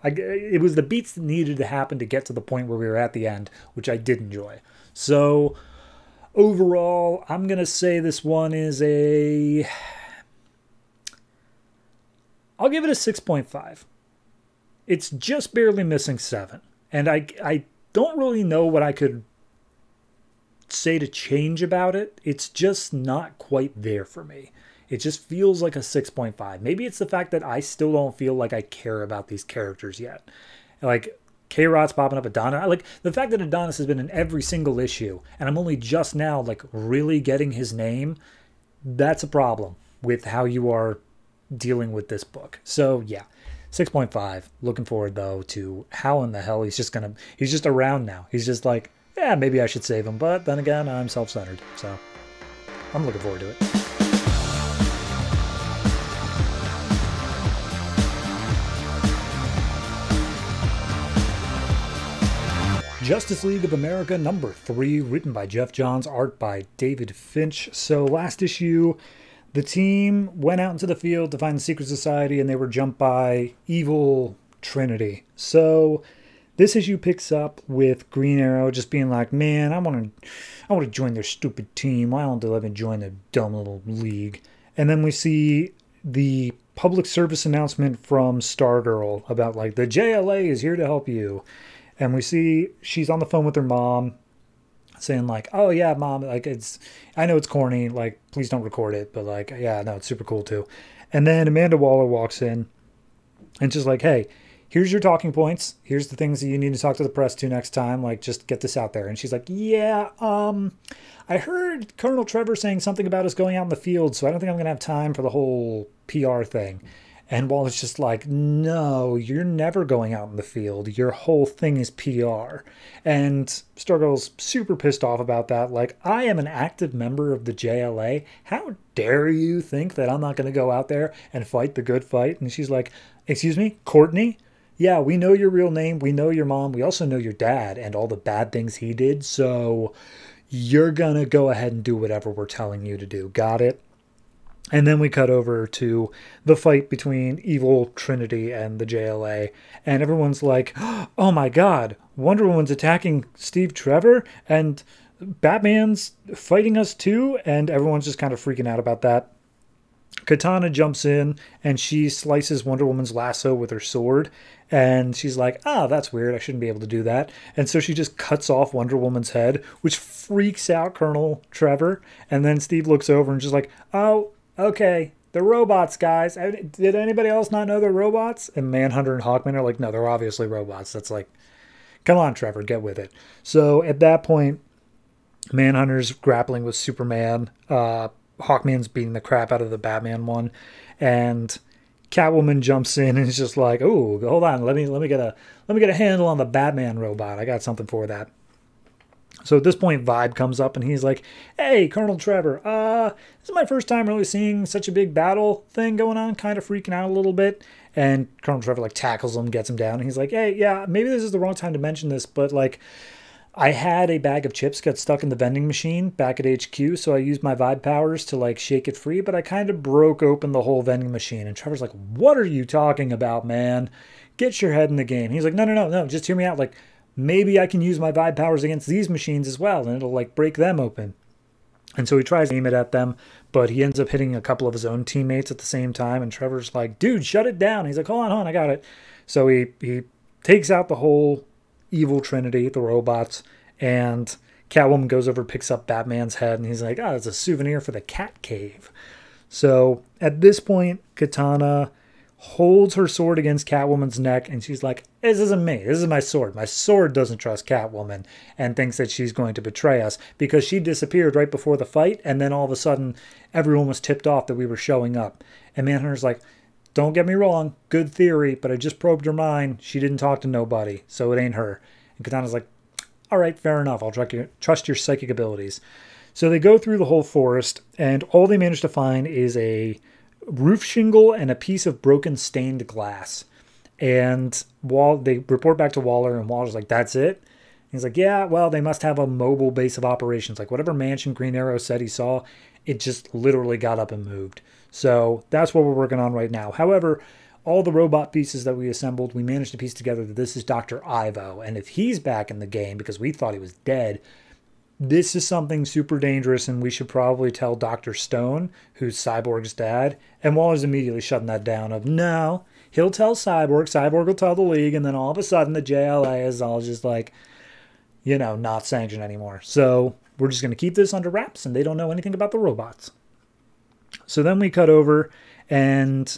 It was the beats that needed to happen to get to the point where we were at the end, which I did enjoy. So overall, I'm going to say this one is I'll give it a 6.5. It's just barely missing 7. And I don't really know what I could say to change about it. It's just not quite there for me. It just feels like a 6.5. Maybe it's the fact that I still don't feel like I care about these characters yet. Like, K-Rot's popping up Adonis. Like, the fact that Adonis has been in every single issue, and I'm only just now, like, really getting his name, that's a problem with how you are dealing with this book. So, yeah, 6.5. Looking forward, though, to how in the hell he's just around now. He's just like, yeah, maybe I should save him. But then again, I'm self-centered. So, I'm looking forward to it. Justice League of America number 3, written by Geoff Johns, art by David Finch. So last issue, the team went out into the field to find the secret society and they were jumped by evil Trinity. So this issue picks up with Green Arrow just being like, man, I want to join their stupid team. Why don't they let me join their dumb little league? And then we see the public service announcement from Stargirl about like the JLA is here to help you. And we see she's on the phone with her mom saying like, oh yeah, mom, like I know it's corny, like please don't record it, but like, yeah, no, it's super cool too. And then Amanda Waller walks in and just like, hey, here's your talking points. Here's the things that you need to talk to the press to next time. Like, just get this out there. And she's like, yeah, I heard Colonel Trevor saying something about us going out in the field, so I don't think I'm going to have time for the whole PR thing. And Waller's just like, no, you're never going out in the field. Your whole thing is PR. And Stargirl's super pissed off about that. Like, I am an active member of the JLA. How dare you think that I'm not going to go out there and fight the good fight? And she's like, excuse me, Courtney? yeah, we know your real name, we know your mom, we also know your dad and all the bad things he did, so you're gonna go ahead and do whatever we're telling you to do. Got it? And then we cut over to the fight between Evil Trinity and the JLA. And everyone's like, oh my God, Wonder Woman's attacking Steve Trevor and Batman's fighting us too. And everyone's just kind of freaking out about that. Katana jumps in and she slices Wonder Woman's lasso with her sword. And she's like, oh, that's weird. I shouldn't be able to do that. And so she just cuts off Wonder Woman's head, which freaks out Colonel Trevor. And then Steve looks over and just like, oh, okay, they're robots, guys. Did anybody else not know they're robots? And Manhunter and Hawkman are like, no, they're obviously robots. That's like, come on, Trevor, get with it. So at that point, Manhunter's grappling with Superman. Hawkman's beating the crap out of the Batman one. And Catwoman jumps in and is just like, oh, hold on, let me get a handle on the Batman robot. I got something for that. So at this point, Vibe comes up and he's like, hey, Colonel Trevor, this is my first time really seeing such a big battle thing going on, kind of freaking out a little bit. And Colonel Trevor like tackles him, gets him down, and he's like, hey, yeah, maybe this is the wrong time to mention this, but like, I had a bag of chips got stuck in the vending machine back at HQ, so I used my Vibe powers to like shake it free, but I kind of broke open the whole vending machine. And Trevor's like, what are you talking about, man? Get your head in the game. He's like, no, just hear me out. Like, maybe I can use my Vibe powers against these machines as well, and it'll like break them open. And so he tries to aim it at them, but he ends up hitting a couple of his own teammates at the same time. And Trevor's like, dude, shut it down. He's like, hold on, I got it. So he takes out the whole Evil Trinity, the robots, and Catwoman goes over, picks up Batman's head, and he's like, oh, it's a souvenir for the cat cave. So at this point, Katana holds her sword against Catwoman's neck, and she's like, this isn't me. This is my sword. My sword doesn't trust Catwoman and thinks that she's going to betray us because she disappeared right before the fight, and then all of a sudden, everyone was tipped off that we were showing up. And Manhunter's like, don't get me wrong, good theory, but I just probed her mind. She didn't talk to nobody, so it ain't her. And Katana's like, all right, fair enough. I'll trust your psychic abilities. So they go through the whole forest, and all they manage to find is a roof shingle and a piece of broken stained glass. And they report back to Waller, and Waller's like, that's it? He's like, yeah, well, they must have a mobile base of operations. Like whatever mansion Green Arrow said he saw, it just literally got up and moved. So that's what we're working on right now. However, all the robot pieces that we assembled, we managed to piece together that this is Dr. Ivo. And if he's back in the game, because we thought he was dead, this is something super dangerous, and we should probably tell Dr. Stone, who's Cyborg's dad. And Waller's immediately shutting that down of, no, he'll tell Cyborg, Cyborg will tell the League, and then all of a sudden the JLA is all just like, you know, not sanctioned anymore. So we're just going to keep this under wraps, and they don't know anything about the robots. So then we cut over, and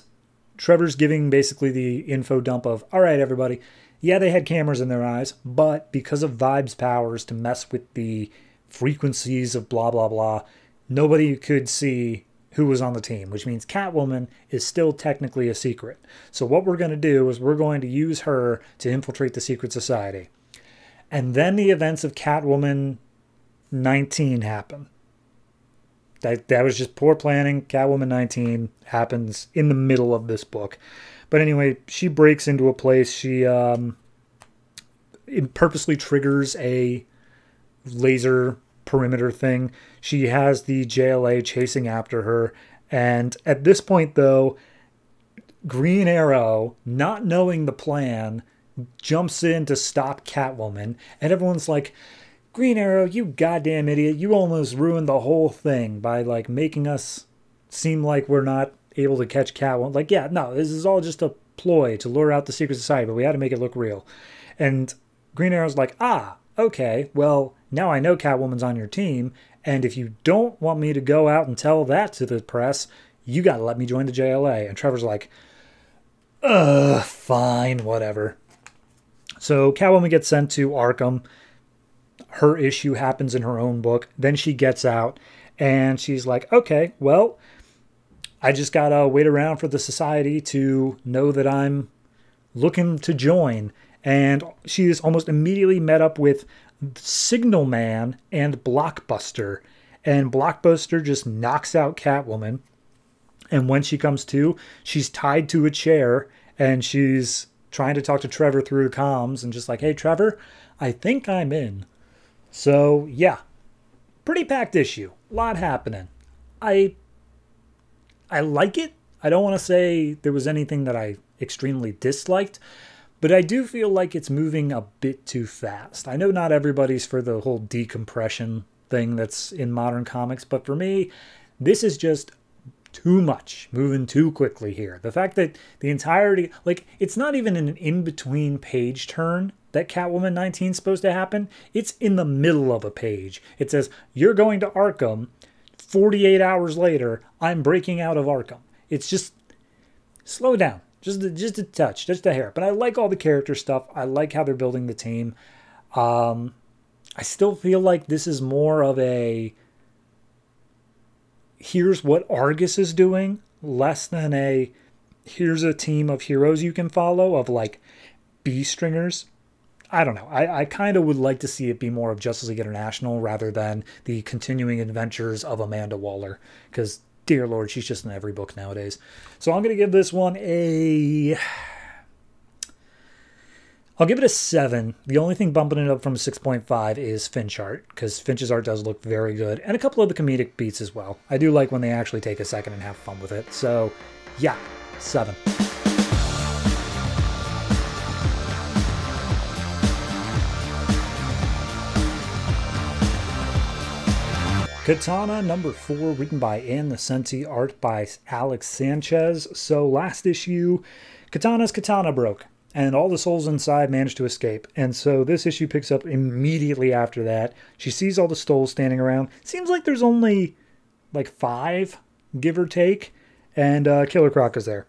Trevor's giving basically the info dump of, all right, everybody, yeah, they had cameras in their eyes, but because of Vibe's powers to mess with the frequencies of blah, blah, blah, nobody could see who was on the team, which means Catwoman is still technically a secret. So what we're going to do is we're going to use her to infiltrate the secret society. And then the events of Catwoman 19 happen. That was just poor planning. Catwoman 19 happens in the middle of this book. But anyway, she breaks into a place. She it purposely triggers a laser perimeter thing. She has the JLA chasing after her. And at this point, though, Green Arrow, not knowing the plan, jumps in to stop Catwoman. And everyone's like, Green Arrow, you goddamn idiot. You almost ruined the whole thing by like making us seem like we're not able to catch Catwoman. Like, yeah, no, this is all just a ploy to lure out the secret society, but we had to make it look real. And Green Arrow's like, ah, okay, well, now I know Catwoman's on your team, and if you don't want me to go out and tell that to the press, you got to let me join the JLA. And Trevor's like, fine, whatever. So Catwoman gets sent to Arkham. Her issue happens in her own book. Then she gets out, and she's like, okay, well, I just got to wait around for the society to know that I'm looking to join. And she is almost immediately met up with Signal Man and Blockbuster. And Blockbuster just knocks out Catwoman. And when she comes to, she's tied to a chair, and she's trying to talk to Trevor through comms and just like, hey, Trevor, I think I'm in. So, yeah, pretty packed issue. A lot happening. I like it. I don't want to say there was anything that I extremely disliked, but I do feel like it's moving a bit too fast. I know not everybody's for the whole decompression thing that's in modern comics, but for me, this is just too much, moving too quickly here. The fact that the entirety, like, it's not even an in-between page turn that Catwoman 19 is supposed to happen. It's in the middle of a page. It says, you're going to Arkham. 48 hours later, I'm breaking out of Arkham. It's just, slow down. Just a touch, just a hair. But I like all the character stuff. I like how they're building the team. I still feel like this is more of a, here's what Argus is doing, less than a, here's a team of heroes you can follow, of like B-stringers. I don't know. I kind of would like to see it be more of Justice League International rather than the continuing adventures of Amanda Waller. Because, dear Lord, she's just in every book nowadays. So I'm going to give this one a... I'll give it a 7. The only thing bumping it up from a 6.5 is Finch art, because Finch's art does look very good. And a couple of the comedic beats as well. I do like when they actually take a second and have fun with it. So, yeah, 7. Katana number 4, written by Nocenti, art by Alex Sanchez. So last issue, Katana's katana broke, and all the souls inside managed to escape. And so this issue picks up immediately after that. She sees all the souls standing around. Seems like there's only like 5, give or take, and Killer Croc is there.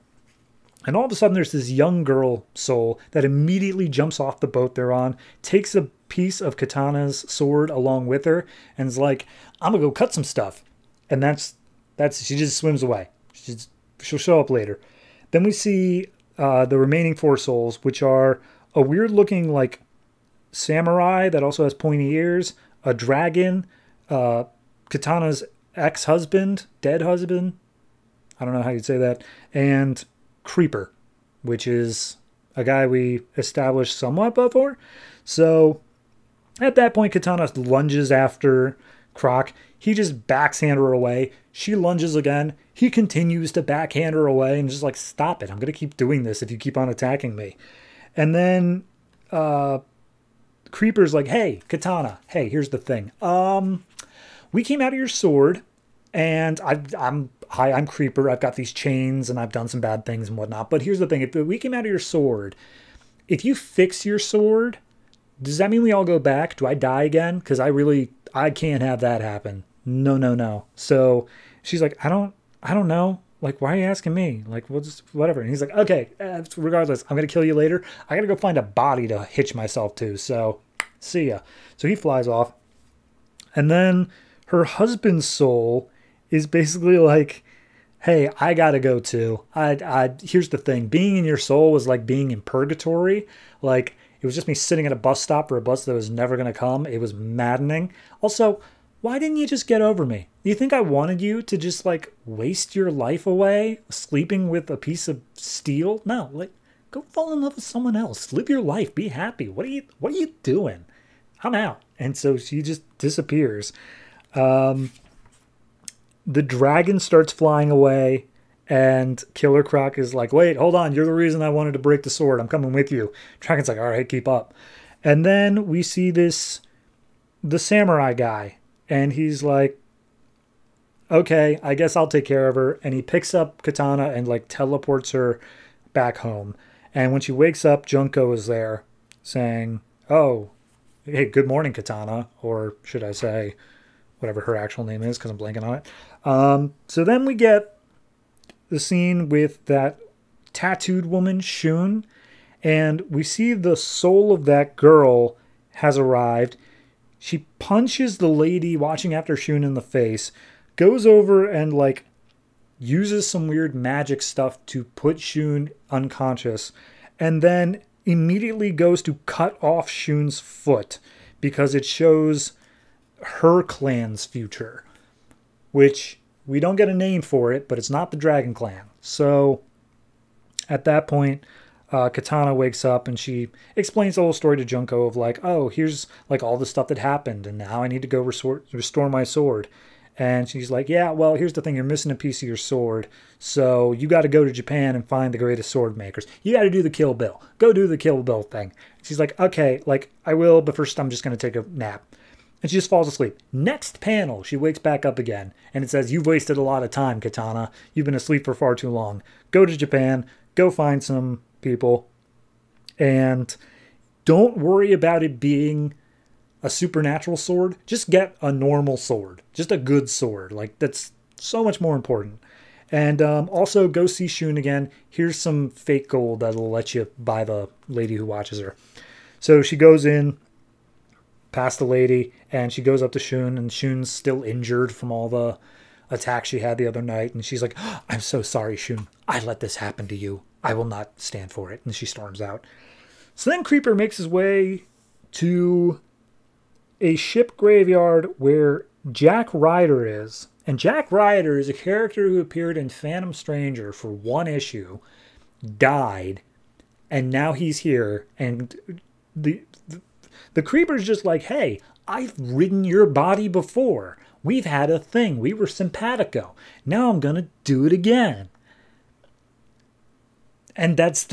And all of a sudden there's this young girl soul that immediately jumps off the boat they're on, takes a piece of Katana's sword along with her, and is like, I'm gonna go cut some stuff. And that's she just swims away. She'll show up later. Then we see the remaining 4 souls, which are a weird looking like samurai that also has pointy ears, a dragon, Katana's ex-husband, dead husband, I don't know how you'd say that, and Creeper, which is a guy we established somewhat before. So at that point, Katana lunges after Croc. He just backhand her away. She lunges again. He continues to backhand her away and just like, stop it. I'm going to keep doing this if you keep on attacking me. And then Creeper's like, hey, Katana, hey, here's the thing. We came out of your sword, and I'm Creeper. I've got these chains, and I've done some bad things and whatnot. But here's the thing. If we came out of your sword, if you fix your sword, does that mean we all go back? Do I die again? Because I can't have that happen. No. So she's like, I don't know. Like, why are you asking me? Like, well, just whatever. And he's like, okay, regardless, I'm going to kill you later. I got to go find a body to hitch myself to. So see ya. So he flies off. And then her husband's soul is basically like, hey, I got to go too. Here's the thing. Being in your soul was like being in purgatory. Like, it was just me sitting at a bus stop for a bus that was never going to come. It was maddening. Also, why didn't you just get over me? Do you think I wanted you to just like waste your life away sleeping with a piece of steel? No, like, go fall in love with someone else. Live your life. Be happy. What are you doing? I'm out. And so she just disappears. The dragon starts flying away, and Killer Croc is like, wait, hold on. You're the reason I wanted to break the sword. I'm coming with you. Dragon's like, all right, keep up. And then we see the samurai guy, and he's like, okay, I guess I'll take care of her. And he picks up Katana and like teleports her back home. And when she wakes up, Junko is there saying, oh, hey, good morning, Katana. Or should I say whatever her actual name is, because I'm blanking on it. So then we get the scene with that tattooed woman, Shun, and we see the soul of that girl has arrived. She punches the lady watching after Shun in the face, goes over and like uses some weird magic stuff to put Shun unconscious, and then immediately goes to cut off Shun's foot because it shows her clan's future, which we don't get a name for it, but it's not the Dragon Clan. So at that point, Katana wakes up and she explains the whole story to Junko of like, oh, here's like all the stuff that happened and now I need to go restore my sword. And she's like, yeah, well, here's the thing. You're missing a piece of your sword. So you got to go to Japan and find the greatest sword makers. You got to do the Kill Bill. Go do the Kill Bill thing. She's like, okay, like I will, but first I'm just going to take a nap. And she just falls asleep. Next panel, she wakes back up again. And it says, you've wasted a lot of time, Katana. You've been asleep for far too long. Go to Japan. Go find some people. And don't worry about it being a supernatural sword. Just get a normal sword. Just a good sword. Like, that's so much more important. And also go see Shun again. Here's some fake gold that'll let you buy the lady who watches her. So she goes in past the lady and she goes up to Shun, and Shun's still injured from all the attacks she had the other night. And she's like, oh, I'm so sorry, Shun. I let this happen to you. I will not stand for it. And she storms out. So then Creeper makes his way to a ship graveyard where Jack Ryder is. And Jack Ryder is a character who appeared in Phantom Stranger for one issue, died, and now he's here. And the Creeper's just like, hey, I've ridden your body before. We've had a thing. We were simpatico. Now I'm going to do it again. And it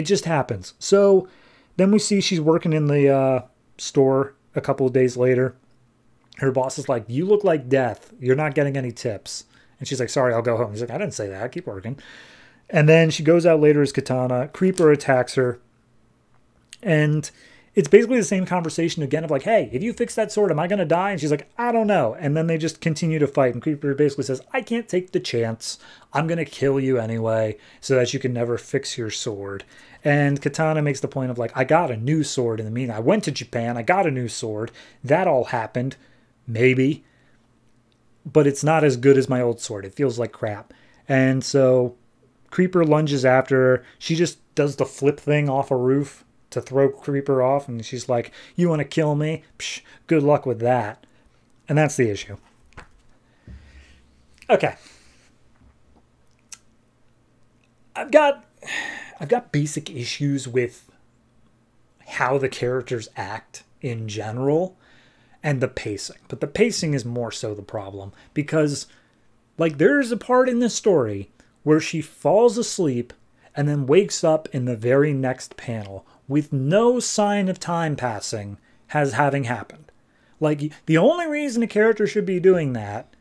just happens. So then we see she's working in the store a couple of days later. Her boss is like, you look like death. You're not getting any tips. And she's like, sorry, I'll go home. He's like, I didn't say that. Keep working. And then she goes out later as Katana. Creeper attacks her. And it's basically the same conversation again of like, hey, if you fix that sword, am I going to die? And she's like, I don't know. And then they just continue to fight. And Creeper basically says, I can't take the chance. I'm going to kill you anyway so that you can never fix your sword. And Katana makes the point of like, I got a new sword in the meantime. I went to Japan. I got a new sword. That all happened. Maybe. But it's not as good as my old sword. It feels like crap. And so Creeper lunges after her. She just does the flip thing off a roof to throw Creeper off. And she's like, you want to kill me? Psh, good luck with that. And that's the issue. Okay. I've got basic issues with how the characters act in general and the pacing. But the pacing is more so the problem because, like, there's a part in this story where she falls asleep and then wakes up in the very next panel with no sign of time passing as having happened. Like, the only reason a character should be doing that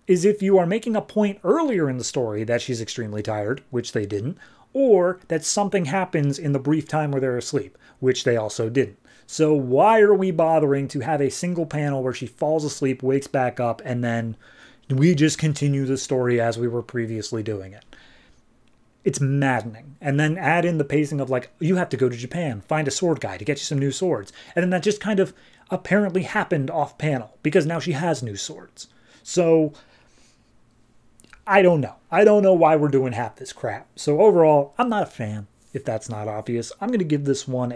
is if you are making a point earlier in the story that she's extremely tired, which they didn't, or that something happens in the brief time where they're asleep, which they also didn't. So why are we bothering to have a single panel where she falls asleep, wakes back up, and then we just continue the story as we were previously doing it? It's maddening. And then add in the pacing of like, you have to go to Japan, find a sword guy to get you some new swords. And then that just kind of apparently happened off panel because now she has new swords. So I don't know. I don't know why we're doing half this crap. So overall, I'm not a fan, if that's not obvious. I'm going to give this one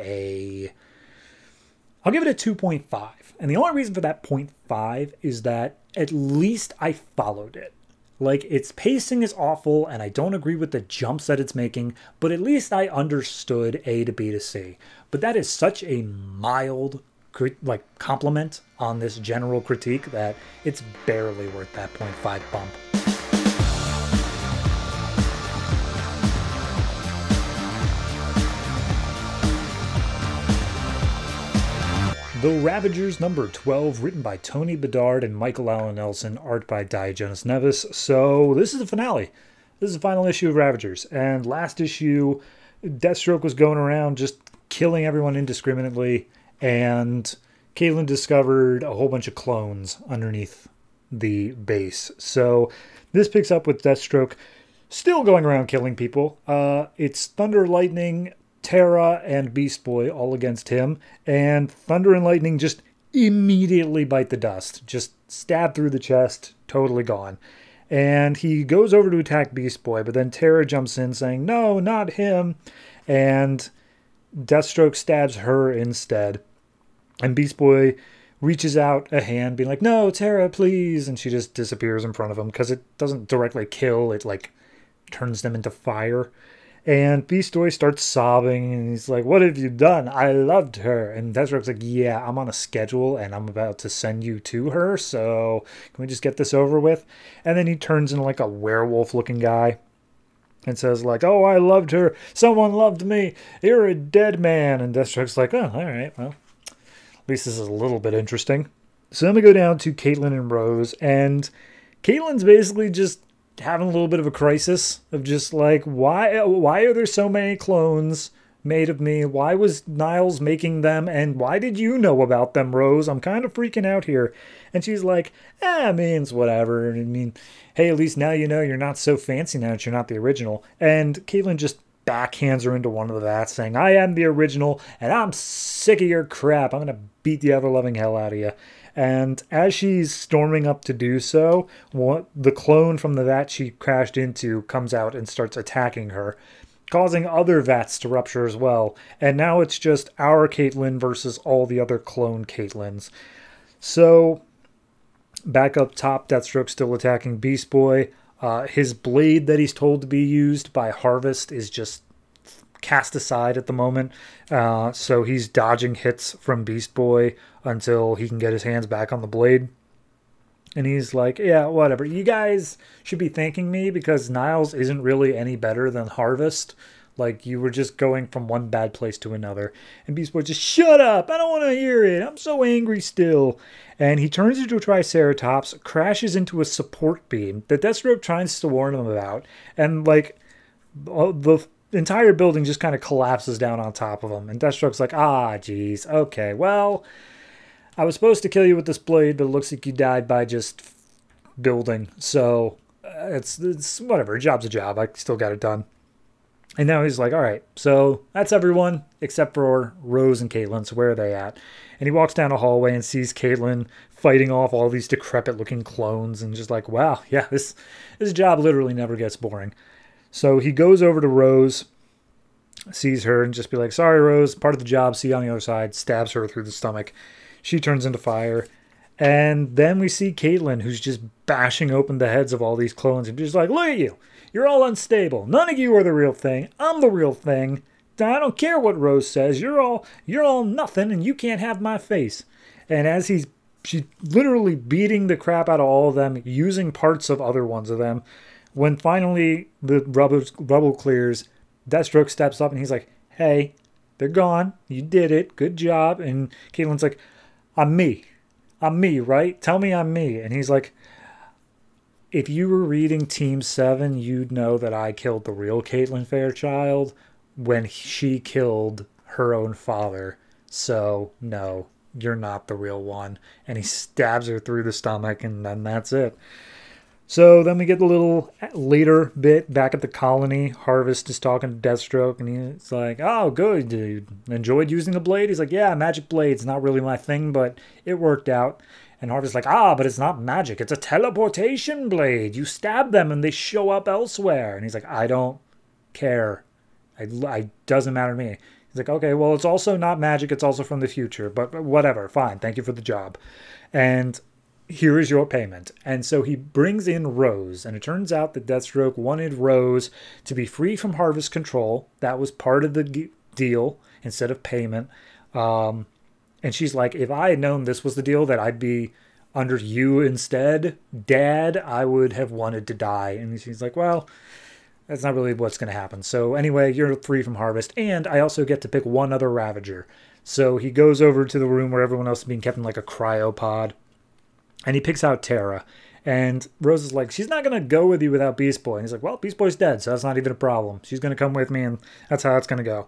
I'll give it a 2.5. And the only reason for that 0.5 is that at least I followed it. Like, its pacing is awful, and I don't agree with the jumps that it's making, but at least I understood A to B to C. But that is such a mild, like, compliment on this general critique that it's barely worth that 0.5 bump. The Ravagers number 12, written by Tony Bedard and Michael Allen Nelson, art by Diogenes Neves. So this is the finale. This is the final issue of Ravagers. And last issue, Deathstroke was going around just killing everyone indiscriminately. And Caitlin discovered a whole bunch of clones underneath the base. So this picks up with Deathstroke still going around killing people. It's Thunder, Lightning, Terra, and Beast Boy all against him, and Thunder and Lightning just immediately bite the dust. Just stab through the chest, totally gone. And he goes over to attack Beast Boy, but then Terra jumps in saying, no, not him, and Deathstroke stabs her instead. And Beast Boy reaches out a hand, being like, no, Terra, please, and she just disappears in front of him, because it doesn't directly kill, it, like, turns them into fire. And Beast Boy starts sobbing, and he's like, what have you done? I loved her. And Deathstroke's like, yeah, I'm on a schedule, and I'm about to send you to her, so can we just get this over with? And then he turns into like a werewolf-looking guy and says like, oh, I loved her. Someone loved me. You're a dead man. And Deathstroke's like, oh, all right, well, at least this is a little bit interesting. So then we go down to Caitlin and Rose, and Caitlin's basically just having a little bit of a crisis of just like, why are there so many clones made of me? Why was Niles making them? And why did you know about them, Rose? I'm kind of freaking out here. And she's like, I mean, it's whatever. I mean, hey, at least now you know you're not so fancy now that you're not the original. And Caitlin just backhands her into one of the vats saying, I am the original and I'm sick of your crap. I'm going to beat the ever-loving hell out of you. And as she's storming up to do so, the clone from the vat she crashed into comes out and starts attacking her, causing other vats to rupture as well. And now it's just our Caitlin versus all the other clone Caitlins. So, back up top, Deathstroke still attacking Beast Boy. His blade that he's told to be used by Harvest is just cast aside at the moment. So he's dodging hits from Beast Boy until he can get his hands back on the blade. And he's like, yeah, whatever. You guys should be thanking me because Niles isn't really any better than Harvest. Like, you were just going from one bad place to another. And Beast Boy just, shut up! I don't want to hear it! I'm so angry still! And he turns into a Triceratops, crashes into a support beam that Deathstroke tries to warn him about. And, like, the entire building just kind of collapses down on top of him. And Deathstroke's like, ah, geez, okay, well, I was supposed to kill you with this blade, but it looks like you died by just building. So, it's whatever, job's a job. I still got it done. And now he's like, all right, so that's everyone except for Rose and Caitlin. So where are they at? And he walks down a hallway and sees Caitlin fighting off all these decrepit-looking clones and just like, wow, yeah, this job literally never gets boring. So he goes over to Rose, sees her, and just be like, sorry, Rose, part of the job, see you on the other side, stabs her through the stomach. She turns into fire. And then we see Caitlin, who's just bashing open the heads of all these clones and just like, look at you. You're all unstable. None of you are the real thing. I'm the real thing. I don't care what Rose says. You're all nothing, and you can't have my face. And as she's literally beating the crap out of all of them, using parts of other ones of them, when finally the rubble clears, Deathstroke steps up and he's like, hey, they're gone. You did it. Good job. And Caitlin's like, I'm me. I'm me, right? Tell me I'm me. And he's like, if you were reading Team 7, you'd know that I killed the real Caitlin Fairchild when she killed her own father. So, no, you're not the real one. And he stabs her through the stomach, and then that's it. So then we get the little later bit back at the colony. Harvest is talking to Deathstroke, and he's like, oh, good, dude. Enjoyed using the blade? He's like, yeah, magic blade's not really my thing, but it worked out. And Harvest's like, but it's not magic. It's a teleportation blade. You stab them and they show up elsewhere. And he's like, I don't care. It doesn't matter to me. He's like, okay, well, it's also not magic. It's also from the future. But whatever. Fine. Thank you for the job. And here is your payment. And so he brings in Rose. And it turns out that Deathstroke wanted Rose to be free from Harvest control. That was part of the deal instead of payment. And she's like, if I had known this was the deal, that I'd be under you instead, Dad, I would have wanted to die. And she's like, well, that's not really what's going to happen. So anyway, you're free from Harvest. And I also get to pick one other Ravager. So he goes over to the room where everyone else is being kept in like a cryopod. And he picks out Tara. And Rose is like, she's not going to go with you without Beast Boy. And he's like, well, Beast Boy's dead, so that's not even a problem. She's going to come with me, and that's how it's going to go.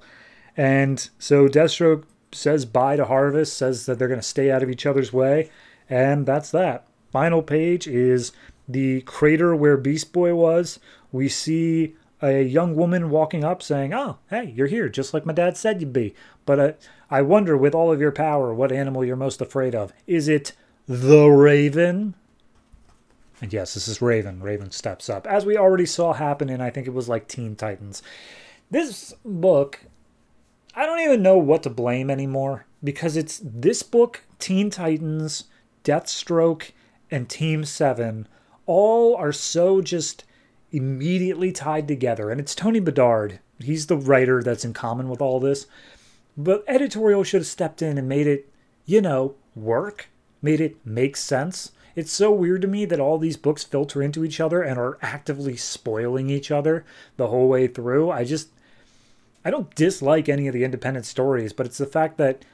And so Deathstroke says bye to Harvest, says that they're going to stay out of each other's way, and that's that. Final page is the crater where Beast Boy was. We see a young woman walking up saying, oh, hey, you're here, just like my dad said you'd be. But I wonder, with all of your power, what animal you're most afraid of. Is it the Raven? And yes, this is Raven. Raven steps up, as we already saw happen in, I think it was like Teen Titans. This book, I don't even know what to blame anymore, because it's this book, Teen Titans, Deathstroke, and Team 7 all are so just immediately tied together. And it's Tony Bedard he's the writer that's in common with all this. But editorial should have stepped in and made it, work, made it make sense. It's so weird to me that all these books filter into each other and are actively spoiling each other the whole way through. I don't dislike any of the independent stories, but it's the fact that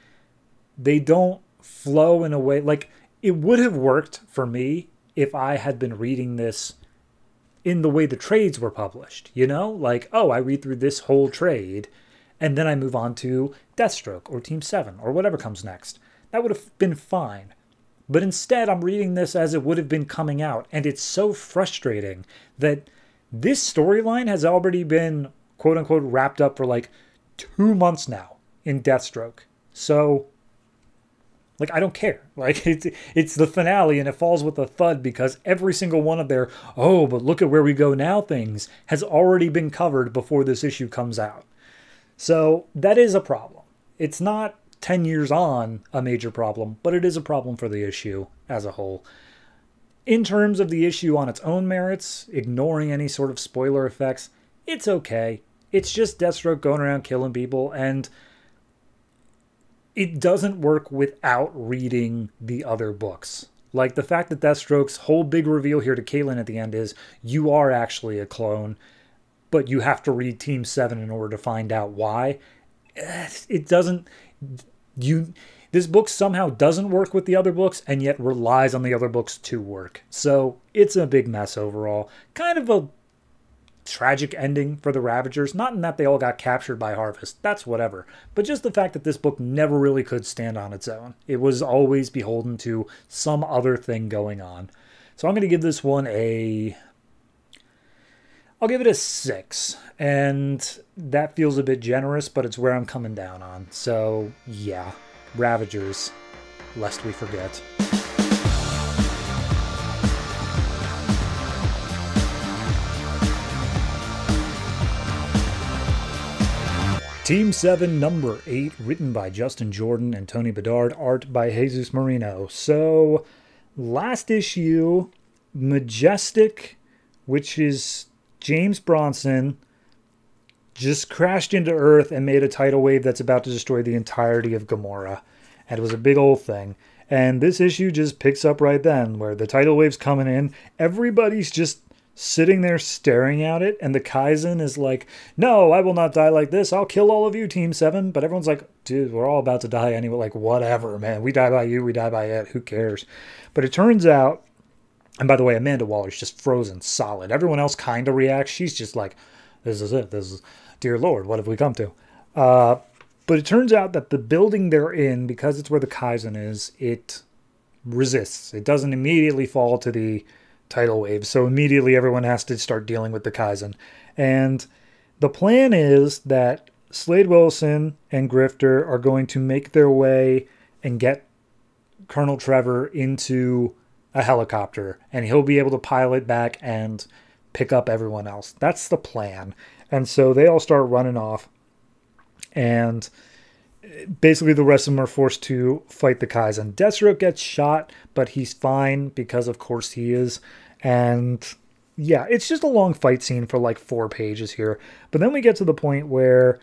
they don't flow in a way, like, it would have worked for me if I had been reading this in the way the trades were published, Like, oh, I read through this whole trade, and then I move on to Deathstroke or Team 7 or whatever comes next. That would have been fine. But instead, I'm reading this as it would have been coming out, and it's so frustrating that this storyline has already been, quote-unquote, wrapped up for like 2 months now in Deathstroke. So, like, I don't care. Like, it's the finale, and it falls with a thud because every single one of their, oh, but look at where we go now things has already been covered before this issue comes out. So, that is a problem. It's not 10 years on a major problem, but it is a problem for the issue as a whole. In terms of the issue on its own merits, ignoring any sort of spoiler effects, it's okay. It's just Deathstroke going around killing people, and it doesn't work without reading the other books. Like, the fact that Deathstroke's whole big reveal here to Caitlin at the end is, you are actually a clone, but you have to read Team 7 in order to find out why. It doesn't... This book somehow doesn't work with the other books and yet relies on the other books to work. So it's a big mess overall. Kind of a tragic ending for the Ravagers. Not in that they all got captured by Harvest. That's whatever. But just the fact that this book never really could stand on its own. It was always beholden to some other thing going on. So I'm going to give this one I'll give it a 6, and that feels a bit generous, but it's where I'm coming down on. So, yeah, Ravagers, lest we forget. Team 7, number 8, written by Justin Jordan and Tony Bedard, art by Jesus Merino. So, last issue, Majestic, which is James Bronson, just crashed into Earth and made a tidal wave that's about to destroy the entirety of Gamora. And it was a big old thing. And this issue just picks up right then, where the tidal wave's coming in. Everybody's just sitting there staring at it, and the Kaizen is like, no, I will not die like this. I'll kill all of you, Team 7. But everyone's like, dude, we're all about to die anyway. Like, whatever, man. We die by you, we die by it. Who cares? But it turns out, and by the way, Amanda Waller's just frozen solid. Everyone else kind of reacts. She's just like, this is it. This is, dear Lord, what have we come to? But it turns out that the building they're in, because it's where the Kaizen is, it resists. It doesn't immediately fall to the tidal wave. So immediately everyone has to start dealing with the Kaizen. And the plan is that Slade Wilson and Grifter are going to make their way and get Colonel Trevor into a helicopter, and he'll be able to pilot back and pick up everyone else. That's the plan. And so they all start running off, and basically the rest of them are forced to fight the Kaizen. Deathstroke gets shot, but he's fine because of course he is. And yeah, it's just a long fight scene for like 4 pages here. But then we get to the point where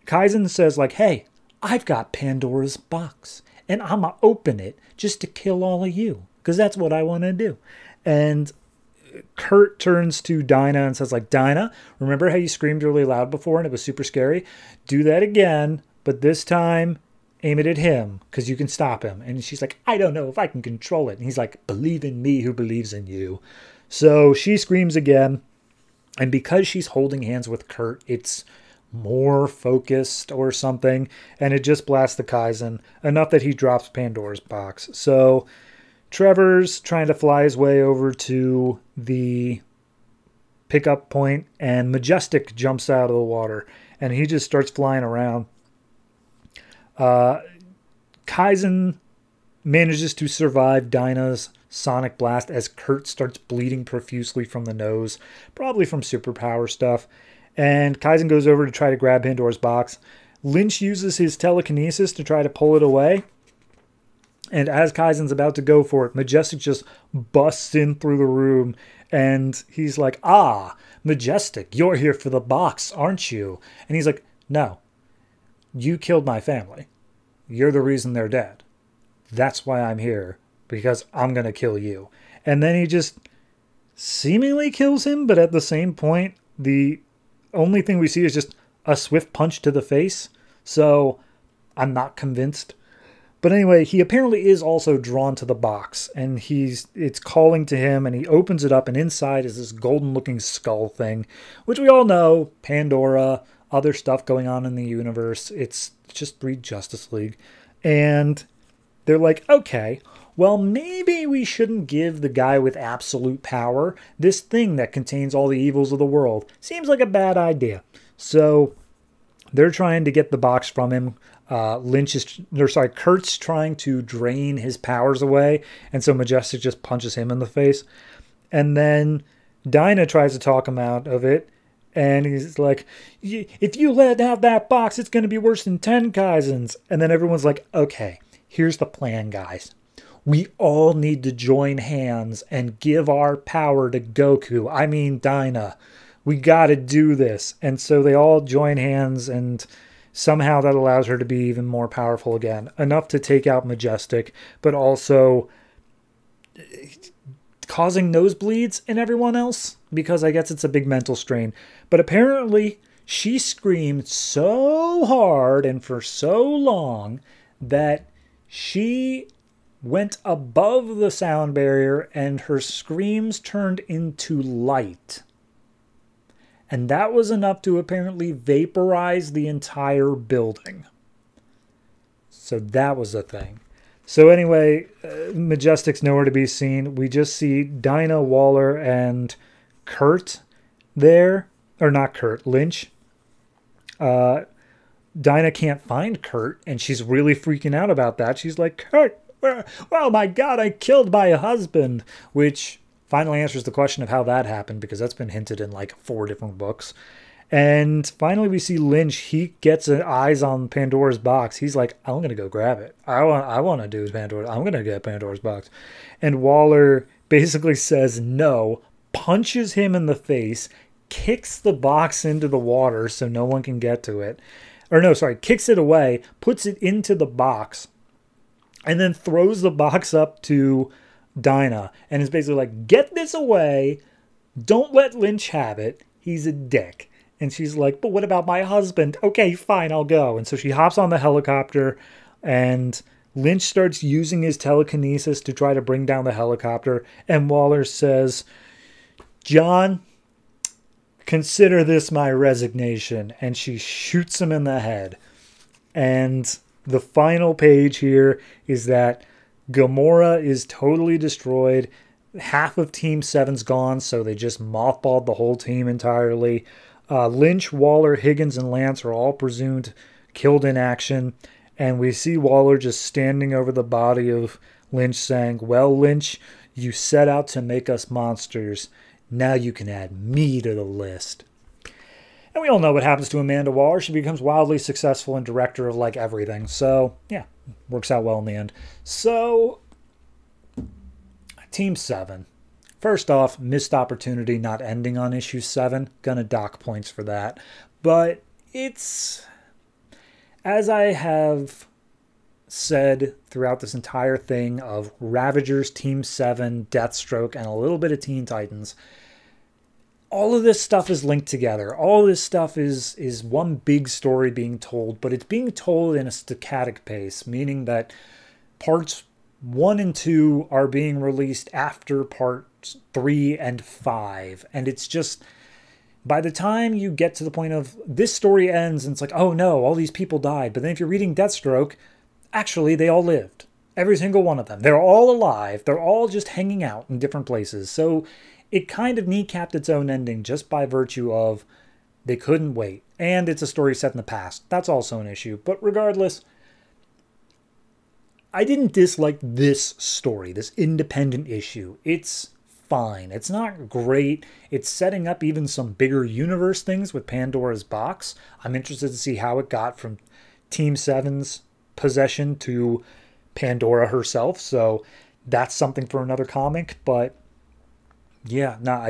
Kaizen says like, hey, I've got Pandora's box, and I'm going to open it just to kill all of you, because that's what I want to do. And Kurt turns to Dinah and says, like, Dinah, remember how you screamed really loud before and it was super scary? Do that again, but this time aim it at him, because you can stop him. And she's like, I don't know if I can control it. And he's like, believe in me who believes in you. So she screams again. And because she's holding hands with Kurt, it's more focused or something. And it just blasts the Kaizen enough that he drops Pandora's box. So Trevor's trying to fly his way over to the pickup point, and Majestic jumps out of the water, and he just starts flying around. Kaizen manages to survive Dinah's sonic blast as Kurt starts bleeding profusely from the nose, probably from superpower stuff, and Kaizen goes over to try to grab Pandora's box. Lynch uses his telekinesis to try to pull it away. And as Kaizen's about to go for it, Majestic just busts in through the room And he's like, ah, Majestic, you're here for the box, aren't you? And he's like, no, you killed my family. You're the reason they're dead. That's why I'm here, because I'm going to kill you. And then he just seemingly kills him, but at the same point, the only thing we see is just a swift punch to the face. So I'm not convinced. But anyway, he apparently is also drawn to the box, and it's calling to him, and he opens it up, and inside is this golden-looking skull thing, which we all know, Pandora, other stuff going on in the universe. It's just read Justice League. And they're like, okay, well, maybe we shouldn't give the guy with absolute power this thing that contains all the evils of the world. Seems like a bad idea. So they're trying to get the box from him. Kurt's trying to drain his powers away, and so Majestic just punches him in the face. And then Dinah tries to talk him out of it, and he's like, if you let out that box, it's going to be worse than 10 Kaizens. And then everyone's like, okay, here's the plan, guys. We all need to join hands and give our power to Goku. I mean, Dinah. We got to do this. And so they all join hands, and somehow that allows her to be even more powerful again. Enough to take out Majestic, but also causing nosebleeds in everyone else, because I guess it's a big mental strain. But apparently she screamed so hard and for so long that she went above the sound barrier and her screams turned into light. And that was enough to apparently vaporize the entire building. So that was a thing. So anyway, Majestic's nowhere to be seen. We just see Dinah, Waller, and Kurt there. Or not Kurt, Lynch. Dinah can't find Kurt, and she's really freaking out about that. She's like, Kurt, oh my God, I killed my husband. Which finally answers the question of how that happened, because that's been hinted in like 4 different books. And finally we see Lynch. He gets eyes on Pandora's box. He's like, I'm going to go grab it. I want to do Pandora. I'm going to get Pandora's box. And Waller basically says no, punches him in the face, kicks the box into the water so no one can get to it. Or no, sorry, kicks it away, puts it into the box, and then throws the box up to Dinah, and is basically like, get this away, don't let Lynch have it, he's a dick. And she's like, but what about my husband? Okay, fine, I'll go. And so she hops on the helicopter, and Lynch starts using his telekinesis to try to bring down the helicopter, and Waller says, John, consider this my resignation, and she shoots him in the head. And the final page here is that Gamora is totally destroyed. Half of Team 7's gone, so they just mothballed the whole team entirely. Lynch, Waller, Higgins, and Lance are all presumed killed in action. And we see Waller just standing over the body of Lynch saying, well, Lynch, you set out to make us monsters. Now you can add me to the list. And we all know what happens to Amanda Waller. She becomes wildly successful and director of like everything. So, yeah, works out well in the end. So, Team 7. First off, missed opportunity not ending on issue 7. Gonna dock points for that. But it's, as I have said throughout this entire thing of Ravagers, Team 7, Deathstroke, and a little bit of Teen Titans, all of this stuff is linked together. All of this stuff is one big story being told, but it's being told in a staccatic pace, meaning that parts 1 and 2 are being released after parts 3 and 5. And it's just, by the time you get to the point of this story ends and it's like, oh no, all these people died. But then if you're reading Deathstroke, actually they all lived. Every single one of them. They're all alive. They're all just hanging out in different places. So it kind of kneecapped its own ending just by virtue of they couldn't wait. And it's a story set in the past. That's also an issue. But regardless, I didn't dislike this story, this independent issue. It's fine. It's not great. It's setting up even some bigger universe things with Pandora's box. I'm interested to see how it got from Team 7's possession to Pandora herself. So that's something for another comic. But Yeah, no,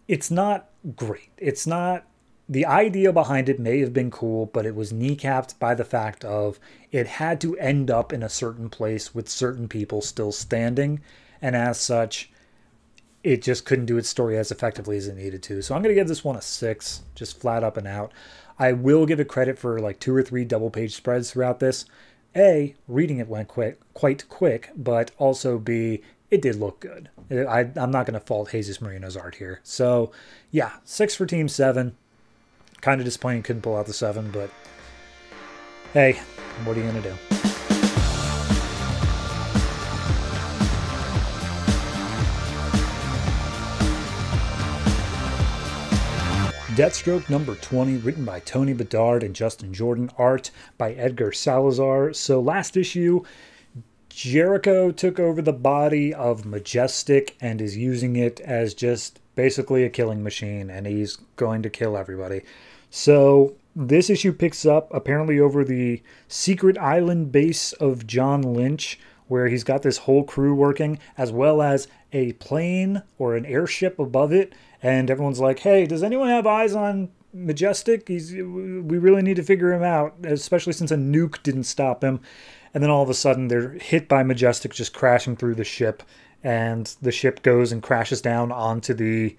it's not great. It's not, the idea behind it may have been cool, but it was kneecapped by the fact of it had to end up in a certain place with certain people still standing. And as such, it just couldn't do its story as effectively as it needed to. So I'm going to give this one a 6, just flat up and out. I will give it credit for like 2 or 3 double page spreads throughout this. A, reading it went quite quick, but also B, it did look good. I'm not going to fault Jesus Marino's art here. So yeah, 6 for Team 7. Kind of disappointing couldn't pull out the 7, but hey, what are you going to do? Deathstroke number 20, written by Tony Bedard and Justin Jordan, art by Edgar Salazar. So last issue, Jericho took over the body of Majestic and is using it as just basically a killing machine, and he's going to kill everybody. So this issue picks up apparently over the secret island base of John Lynch, where he's got this whole crew working, as well as a plane or an airship above it. And everyone's like, hey, does anyone have eyes on Majestic? We really need to figure him out, especially since a nuke didn't stop him. And then all of a sudden they're hit by Majestic just crashing through the ship. And the ship goes and crashes down onto the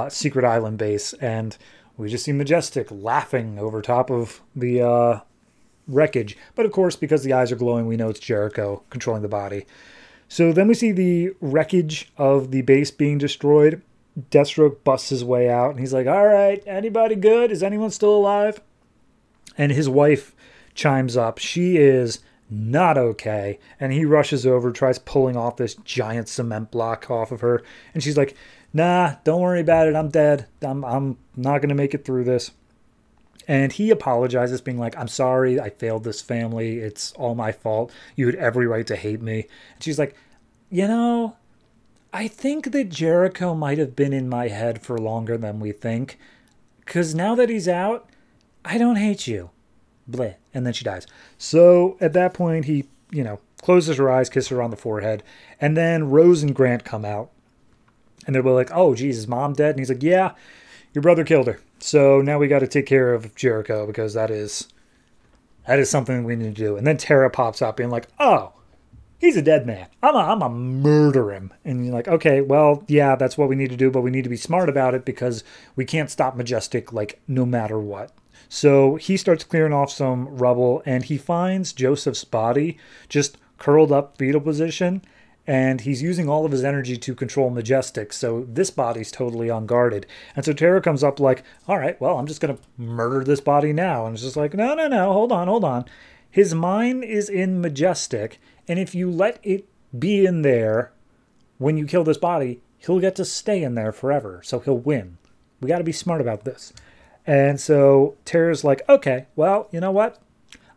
secret island base. And we just see Majestic laughing over top of the wreckage. But of course, because the eyes are glowing, we know it's Jericho controlling the body. So then we see the wreckage of the base being destroyed. Deathstroke busts his way out, and he's like, all right, anybody good? Is anyone still alive? And his wife chimes up. She is not okay. And he rushes over, tries pulling off this giant cement block off of her. And she's like, nah, don't worry about it. I'm dead. I'm not going to make it through this. And he apologizes, being like, I'm sorry, I failed this family. It's all my fault. You had every right to hate me. And she's like, you know, I think that Jericho might have been in my head for longer than we think. Because now that he's out, I don't hate you. Bleh. And then she dies. So at that point, he, closes her eyes, kisses her on the forehead. And then Rose and Grant come out. And they're like, oh, geez, is Mom dead? And he's like, yeah, your brother killed her. So now we got to take care of Jericho, because that is something we need to do. And then Tara pops up being like, oh, he's a dead man. I'm a murder him. And you're like, okay, well, yeah, that's what we need to do, but we need to be smart about it because we can't stop Majestic, no matter what. So he starts clearing off some rubble, and he finds Joseph's body just curled up fetal position, and he's using all of his energy to control Majestic, so this body's totally unguarded. And so Tara comes up like, all right, well, I'm just going to murder this body now. And it's just like, no, hold on. His mind is in Majestic, and if you let it be in there when you kill this body, he'll get to stay in there forever, so he'll win. We got to be smart about this. And so Tara's like, okay, well, you know what?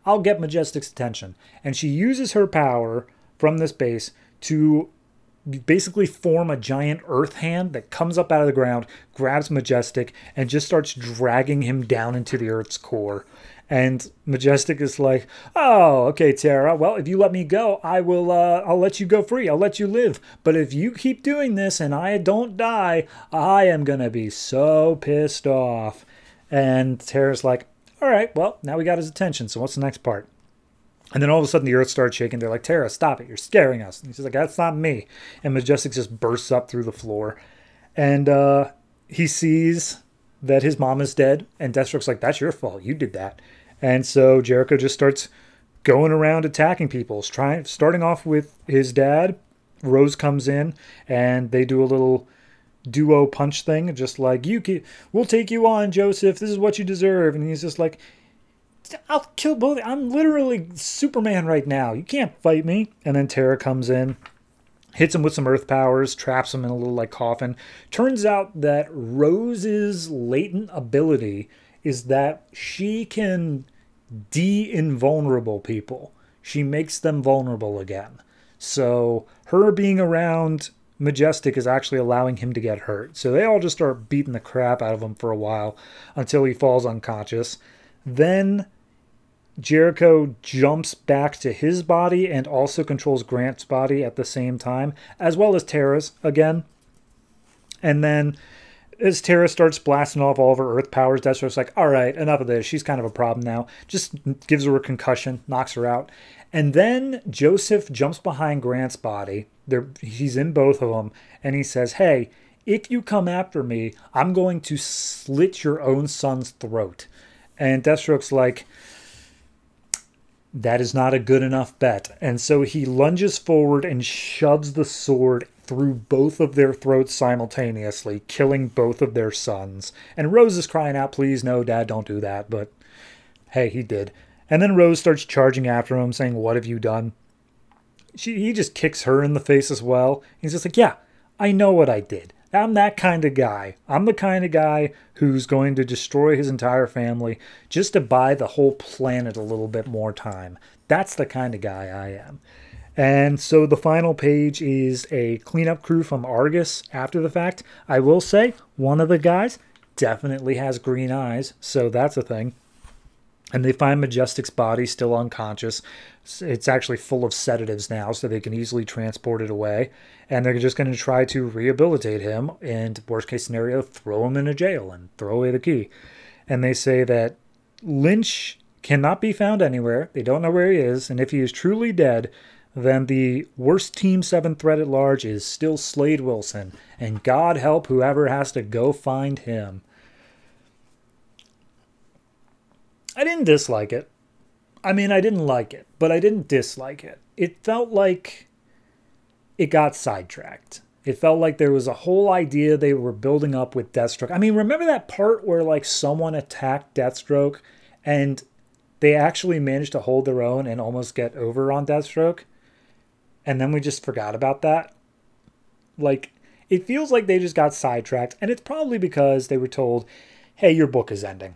I'll get Majestic's attention. And she uses her power from this base to basically form a giant earth hand that comes up out of the ground, grabs Majestic, and just starts dragging him down into the Earth's core. And Majestic is like, oh, okay, Tara, well, if you let me go, I'll let you go free. I'll let you live. But if you keep doing this and I don't die, I am going to be so pissed off. And Tara's like, all right, well, now we got his attention. So what's the next part? And then all of a sudden the earth starts shaking. They're like, Tara, stop it. You're scaring us. And she's like, that's not me. And Majestic just bursts up through the floor. And he sees that his mom is dead. And Deathstroke's like, that's your fault. You did that. And so Jericho just starts going around attacking people. Starting off with his dad. Rose comes in and they do a little duo punch thing. Just like, we'll take you on, Joseph. This is what you deserve. And he's just like, I'll kill both. I'm literally Superman right now. You can't fight me. And then Tara comes in, hits him with some earth powers, traps him in a little coffin. Turns out that Rose's latent ability is that she can de-invulnerable people. She makes them vulnerable again. So her being around Majestic is actually allowing him to get hurt. So they all just start beating the crap out of him for a while until he falls unconscious. Then Jericho jumps back to his body and also controls Grant's body at the same time, as well as Tara's again. And then as Tara starts blasting off all of her earth powers, Deathstroke's like, all right, enough of this. She's kind of a problem now. Just gives her a concussion, knocks her out. And then Joseph jumps behind Grant's body. He's in both of them. And he says, hey, if you come after me, I'm going to slit your own son's throat. And Deathstroke's like, that is not a good enough bet. And so he lunges forward and shoves the sword through both of their throats simultaneously, killing both of their sons. And Rose is crying out, please, no, Dad, don't do that. But hey, he did. And then Rose starts charging after him, saying, what have you done? He just kicks her in the face as well. He's just like, yeah, I know what I did. I'm that kind of guy. I'm the kind of guy who's going to destroy his entire family just to buy the whole planet a little bit more time. That's the kind of guy I am. And so the final page is a cleanup crew from Argus after the fact. I will say, one of the guys definitely has green eyes, so that's a thing. And they find Majestic's body still unconscious. It's actually full of sedatives now, so they can easily transport it away. And they're just going to try to rehabilitate him, and worst case scenario, throw him in a jail and throw away the key. And they say that Lynch cannot be found anywhere. They don't know where he is, and if he is truly dead, then the worst Team 7 threat at large is still Slade Wilson. And God help whoever has to go find him. I didn't dislike it. I mean, I didn't like it, but I didn't dislike it. It felt like it got sidetracked. It felt like there was a whole idea they were building up with Deathstroke. I mean, remember that part where like someone attacked Deathstroke and they actually managed to hold their own and almost get over on Deathstroke? And then we just forgot about that. Like, it feels like they just got sidetracked, and it's probably because they were told, hey, your book is ending.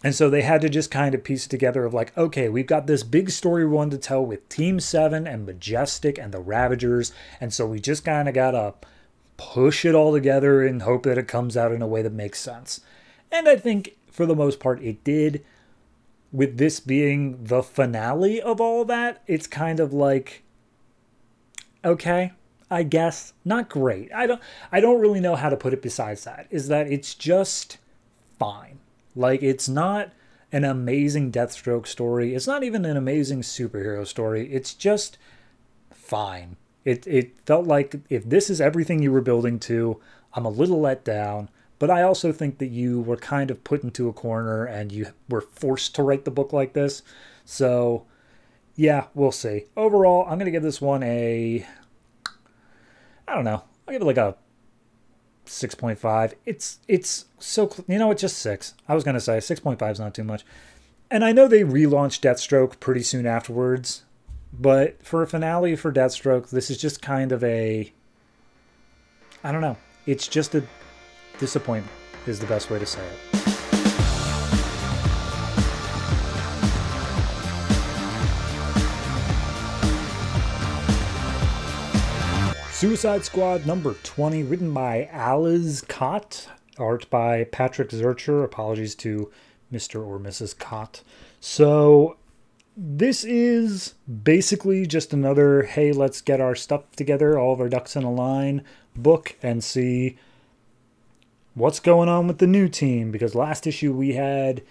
And so they had to just kind of piece it together of like, okay, we've got this big story we wanted to tell with Team 7 and Majestic and the Ravagers. And so we just kind of got to push it all together and hope that it comes out in a way that makes sense. And I think for the most part it did. With this being the finale of all that, it's kind of like, okay, I guess not great. I don't really know how to put it besides that. Is that it's just fine. Like, it's not an amazing Deathstroke story. It's not even an amazing superhero story. It's just fine. It felt like if this is everything you were building to, I'm a little let down. But I also think that you were kind of put into a corner and you were forced to write the book like this. So, yeah, we'll see. Overall, I'm going to give this one a, I don't know, I'll give it like a 6.5. It's so, you know, it's just 6. I was going to say 6.5 is not too much. And I know they relaunched Deathstroke pretty soon afterwards, but for a finale for Deathstroke, this is just kind of a, I don't know, it's just a disappointment is the best way to say it. Suicide Squad number 20, written by Alice Cott, art by Patrick Zircher. Apologies to Mr. or Mrs. Cott. So this is basically just another, hey, let's get our stuff together, all of our ducks in a line book and see what's going on with the new team. Because last issue we had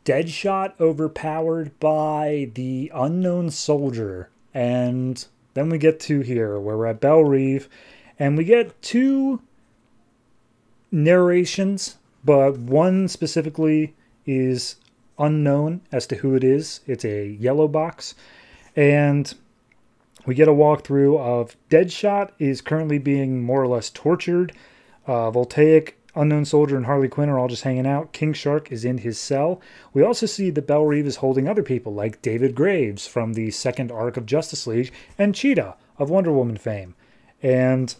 Deadshot overpowered by the Unknown Soldier, and then we get to here where we're at Belle Reve, and we get 2 narrations, but one specifically is unknown as to who it is. It's a yellow box, and we get a walkthrough of Deadshot is currently being more or less tortured. Voltaic, Unknown Soldier, and Harley Quinn are all just hanging out. King Shark is in his cell. We also see that Belle Reve is holding other people like David Graves from the second arc of Justice League and Cheetah of Wonder Woman fame. And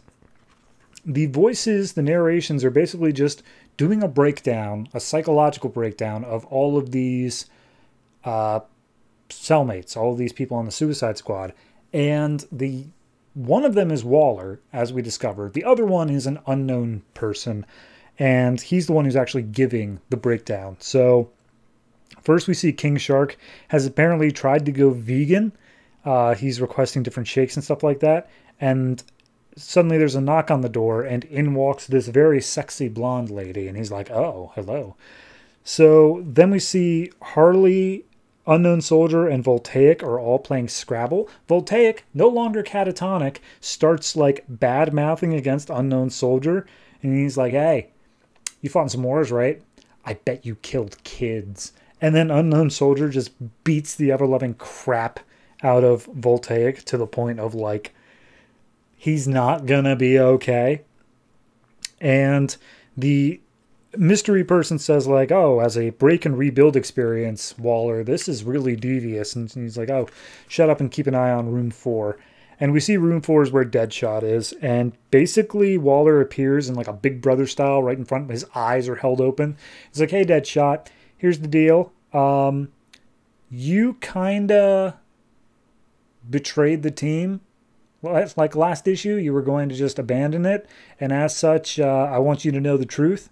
the voices, the narrations are basically just doing a breakdown, a psychological breakdown of all of these cellmates, all of these people on the Suicide Squad. And one of them is Waller, as we discovered. The other one is an unknown person, and he's the one who's actually giving the breakdown. So first we see King Shark has apparently tried to go vegan. He's requesting different shakes and stuff like that. And suddenly there's a knock on the door, and in walks this very sexy blonde lady, and he's like, oh, hello. So then we see Harley, Unknown Soldier, and Voltaic are all playing Scrabble. Voltaic, no longer catatonic, starts like bad-mouthing against Unknown Soldier, and he's like, hey, you fought in some wars, right? I bet you killed kids. And then Unknown Soldier just beats the ever-loving crap out of Voltaic to the point of like, he's not gonna be okay. And the mystery person says like, oh, as a break and rebuild experience, Waller, this is really devious. And he's like, oh, shut up and keep an eye on room 4. And we see room 4 is where Deadshot is. And basically Waller appears in like a Big Brother style right in front of his eyes are held open. He's like, hey, Deadshot, here's the deal. You kinda betrayed the team. Well, that's like last issue, you were going to just abandon it. And as such, I want you to know the truth.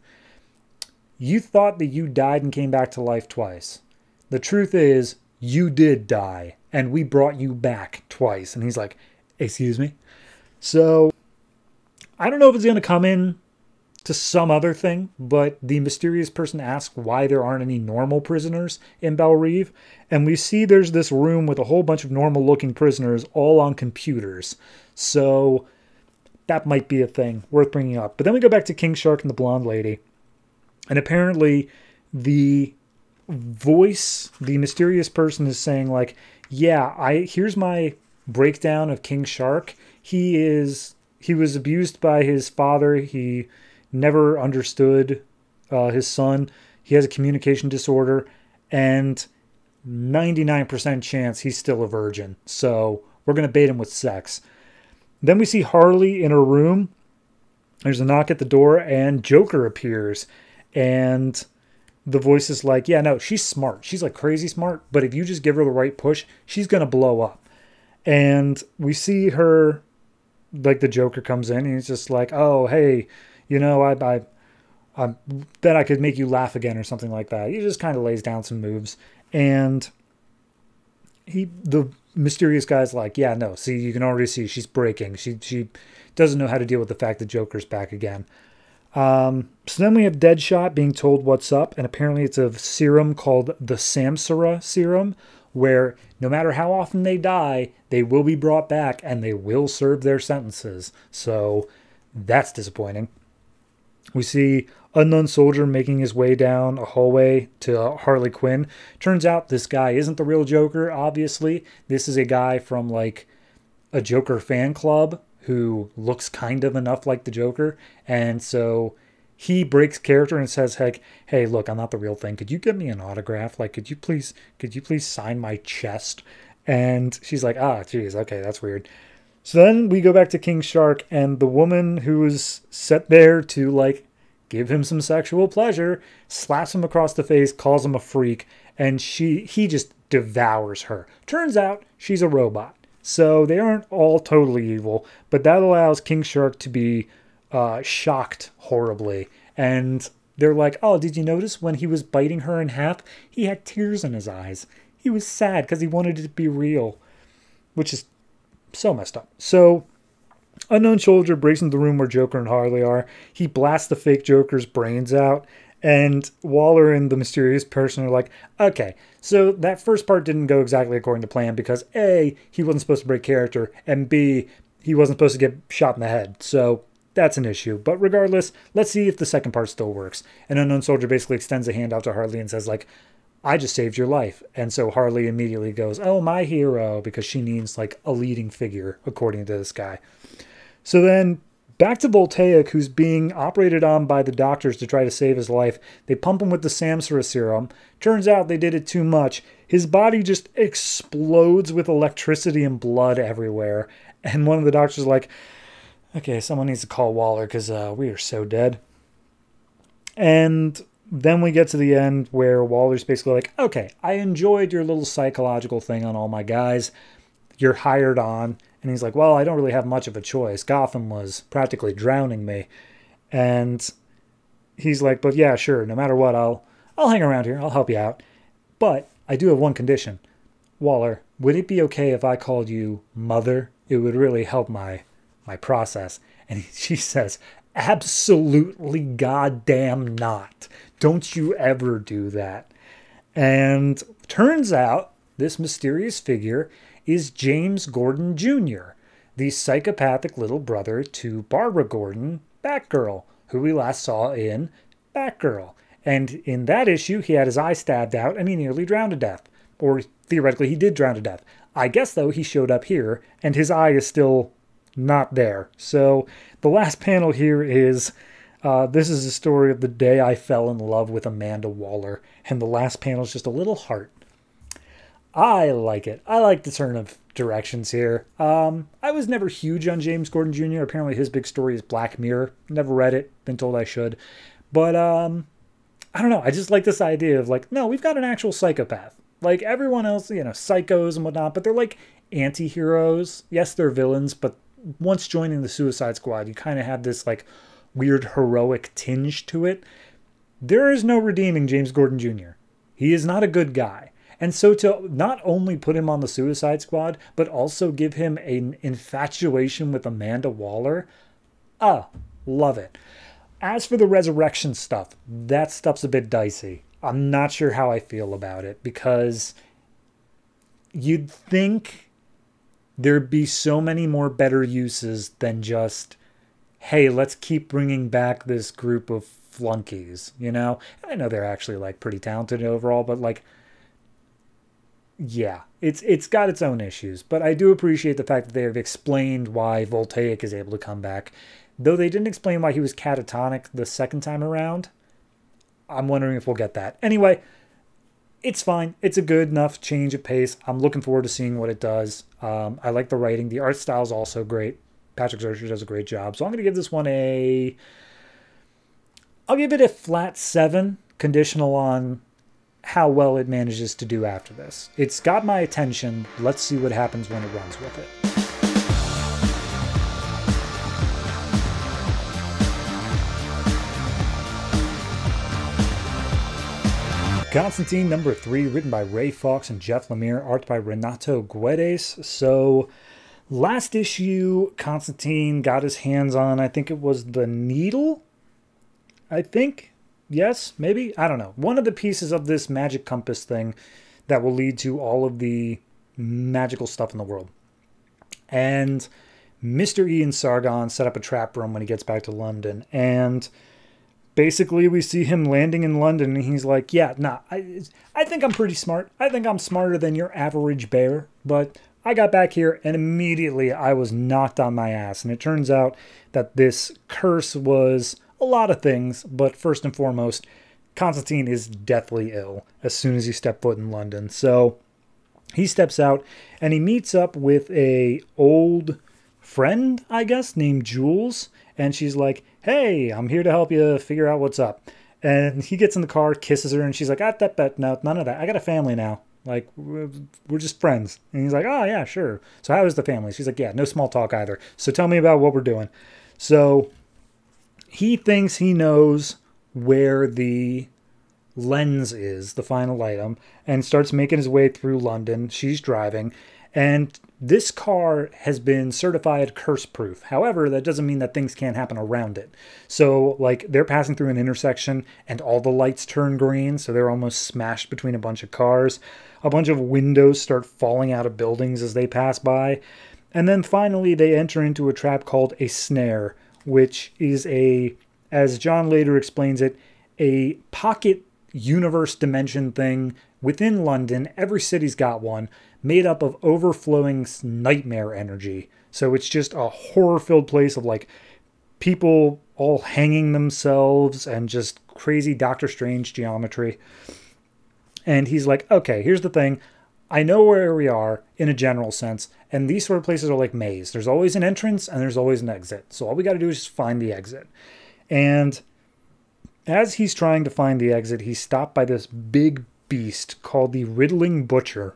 You thought that you died and came back to life twice. The truth is, you did die, and we brought you back twice. And he's like, excuse me? So, I don't know if it's going to come in to some other thing, but the mysterious person asks why there aren't any normal prisoners in Belle Reve, and we see there's this room with a whole bunch of normal-looking prisoners all on computers. So that might be a thing worth bringing up. But then we go back to King Shark and the blonde lady, and apparently the voice, the mysterious person is saying like, yeah, here's my breakdown of King Shark. He was abused by his father. He never understood his son. He has a communication disorder, and 99% chance he's still a virgin. So we're going to bait him with sex. Then we see Harley in her room. There's a knock at the door, and Joker appears. And the voice is like, yeah, no, she's smart. She's like crazy smart, but if you just give her the right push, she's going to blow up. And we see her, like the Joker comes in, and he's just like, oh, hey, you know, I bet I could make you laugh again or something like that. He just kind of lays down some moves. And the mysterious guy's like, yeah, no, see, you can already see she's breaking. She doesn't know how to deal with the fact that Joker's back again. So then we have Deadshot being told what's up, and apparently it's a serum called the Samsara serum, where no matter how often they die, they will be brought back and they will serve their sentences. So that's disappointing. We see Unknown Soldier making his way down a hallway to Harley Quinn. Turns out this guy isn't the real Joker, obviously. This is a guy from like a Joker fan club who looks kind of enough like the Joker. And so he breaks character and says, heck, hey, look, I'm not the real thing. Could you give me an autograph? Like, could you please sign my chest? And she's like, geez, okay, that's weird. So then we go back to King Shark, and the woman who was set there to, like, give him some sexual pleasure slaps him across the face, calls him a freak, and he just devours her. Turns out she's a robot. So they aren't all totally evil, but that allows King Shark to be shocked horribly. And they're like, oh, did you notice when he was biting her in half, he had tears in his eyes? He was sad because he wanted it to be real, which is so messed up. So Unknown Soldier breaks into the room where Joker and Harley are. He blasts the fake Joker's brains out. And Waller and the mysterious person are like, okay, so that first part didn't go exactly according to plan because A, he wasn't supposed to break character, and B, he wasn't supposed to get shot in the head. So that's an issue. But regardless, let's see if the second part still works. And Unknown Soldier basically extends a hand out to Harley and says, like, I just saved your life. And so Harley immediately goes, oh, my hero, because she needs, like, a leading figure, according to this guy. So then back to Voltaic, who's being operated on by the doctors to try to save his life. They pump him with the Samsara serum. Turns out they did it too much. His body just explodes with electricity and blood everywhere. And one of the doctors is like, okay, someone needs to call Waller because we are so dead. And then we get to the end where Waller's basically like, okay, I enjoyed your little psychological thing on all my guys. You're hired on. And he's like, well, I don't really have much of a choice. Gotham was practically drowning me. And he's like, but yeah, sure, no matter what, I'll hang around here. I'll help you out. But I do have one condition. Waller, would it be okay if I called you Mother? It would really help my my process. And she says, absolutely goddamn not. Don't you ever do that. And turns out this mysterious figure is James Gordon Jr., the psychopathic little brother to Barbara Gordon, Batgirl, who we last saw in Batgirl. And in that issue, he had his eye stabbed out and he nearly drowned to death. Or theoretically, he did drown to death. I guess, though, he showed up here and his eye is still not there. So the last panel here is, this is the story of the day I fell in love with Amanda Waller. And the last panel is just a little heart. I like it. I like the turn of directions here. I was never huge on James Gordon Jr. Apparently his big story is Black Mirror. Never read it. Been told I should. But, I don't know. I just like this idea of like, no, we've got an actual psychopath. Like everyone else, you know, psychos and whatnot, but they're like anti-heroes. Yes, they're villains, but once joining the Suicide Squad, you kind of have this like weird heroic tinge to it. There is no redeeming James Gordon Jr. He is not a good guy. And so to not only put him on the Suicide Squad, but also give him an infatuation with Amanda Waller, love it. As for the resurrection stuff, that stuff's a bit dicey. I'm not sure how I feel about it because you'd think there'd be so many more better uses than just, hey, let's keep bringing back this group of flunkies, you know? I know they're actually like pretty talented overall, but like, yeah, it's got its own issues. But I do appreciate the fact that they have explained why Voltaic is able to come back. Though they didn't explain why he was catatonic the second time around. I'm wondering if we'll get that. Anyway, it's fine. It's a good enough change of pace. I'm looking forward to seeing what it does. I like the writing. The art style is also great. Patrick Zircher does a great job. So I'm going to give this one I'll give it a flat 7, conditional on how well it manages to do after this. It's got my attention. Let's see what happens when it runs with it. Constantine number 3, written by Ray Fawkes and Geoff Lemire, art by Renato Guedes. So last issue, Constantine got his hands on, I think it was the needle? I think? Yes? Maybe? I don't know. One of the pieces of this magic compass thing that will lead to all of the magical stuff in the world. And Mr. Ian Sargon set up a trap room when he gets back to London, and basically, we see him landing in London, and he's like, yeah, nah, I think I'm pretty smart. I think I'm smarter than your average bear, but I got back here, and immediately I was knocked on my ass. And it turns out that this curse was a lot of things, but first and foremost, Constantine is deathly ill as soon as he stepped foot in London. So he steps out, and he meets up with a old friend, I guess, named Jules, and she's like, hey, I'm here to help you figure out what's up. And he gets in the car, kisses her, and she's like, no, none of that. I got a family now. Like, we're just friends. And he's like, oh, yeah, sure. So how is the family? She's like, yeah, no small talk either. So tell me about what we're doing. So he thinks he knows where the lens is, the final item, and starts making his way through London. She's driving, and this car has been certified curse-proof. However, that doesn't mean that things can't happen around it. So, like, they're passing through an intersection, and all the lights turn green, so they're almost smashed between a bunch of cars. A bunch of windows start falling out of buildings as they pass by. And then finally, they enter into a trap called a snare, which is as John later explains it, a pocket universe dimension thing within London. Every city's got one, made up of overflowing nightmare energy. So it's just a horror-filled place of like people all hanging themselves and just crazy Doctor Strange geometry. And he's like, okay, here's the thing. I know where we are in a general sense, and these sort of places are like maze. There's always an entrance and there's always an exit. So all we got to do is just find the exit. And as he's trying to find the exit, he's stopped by this big beast called the Riddling Butcher.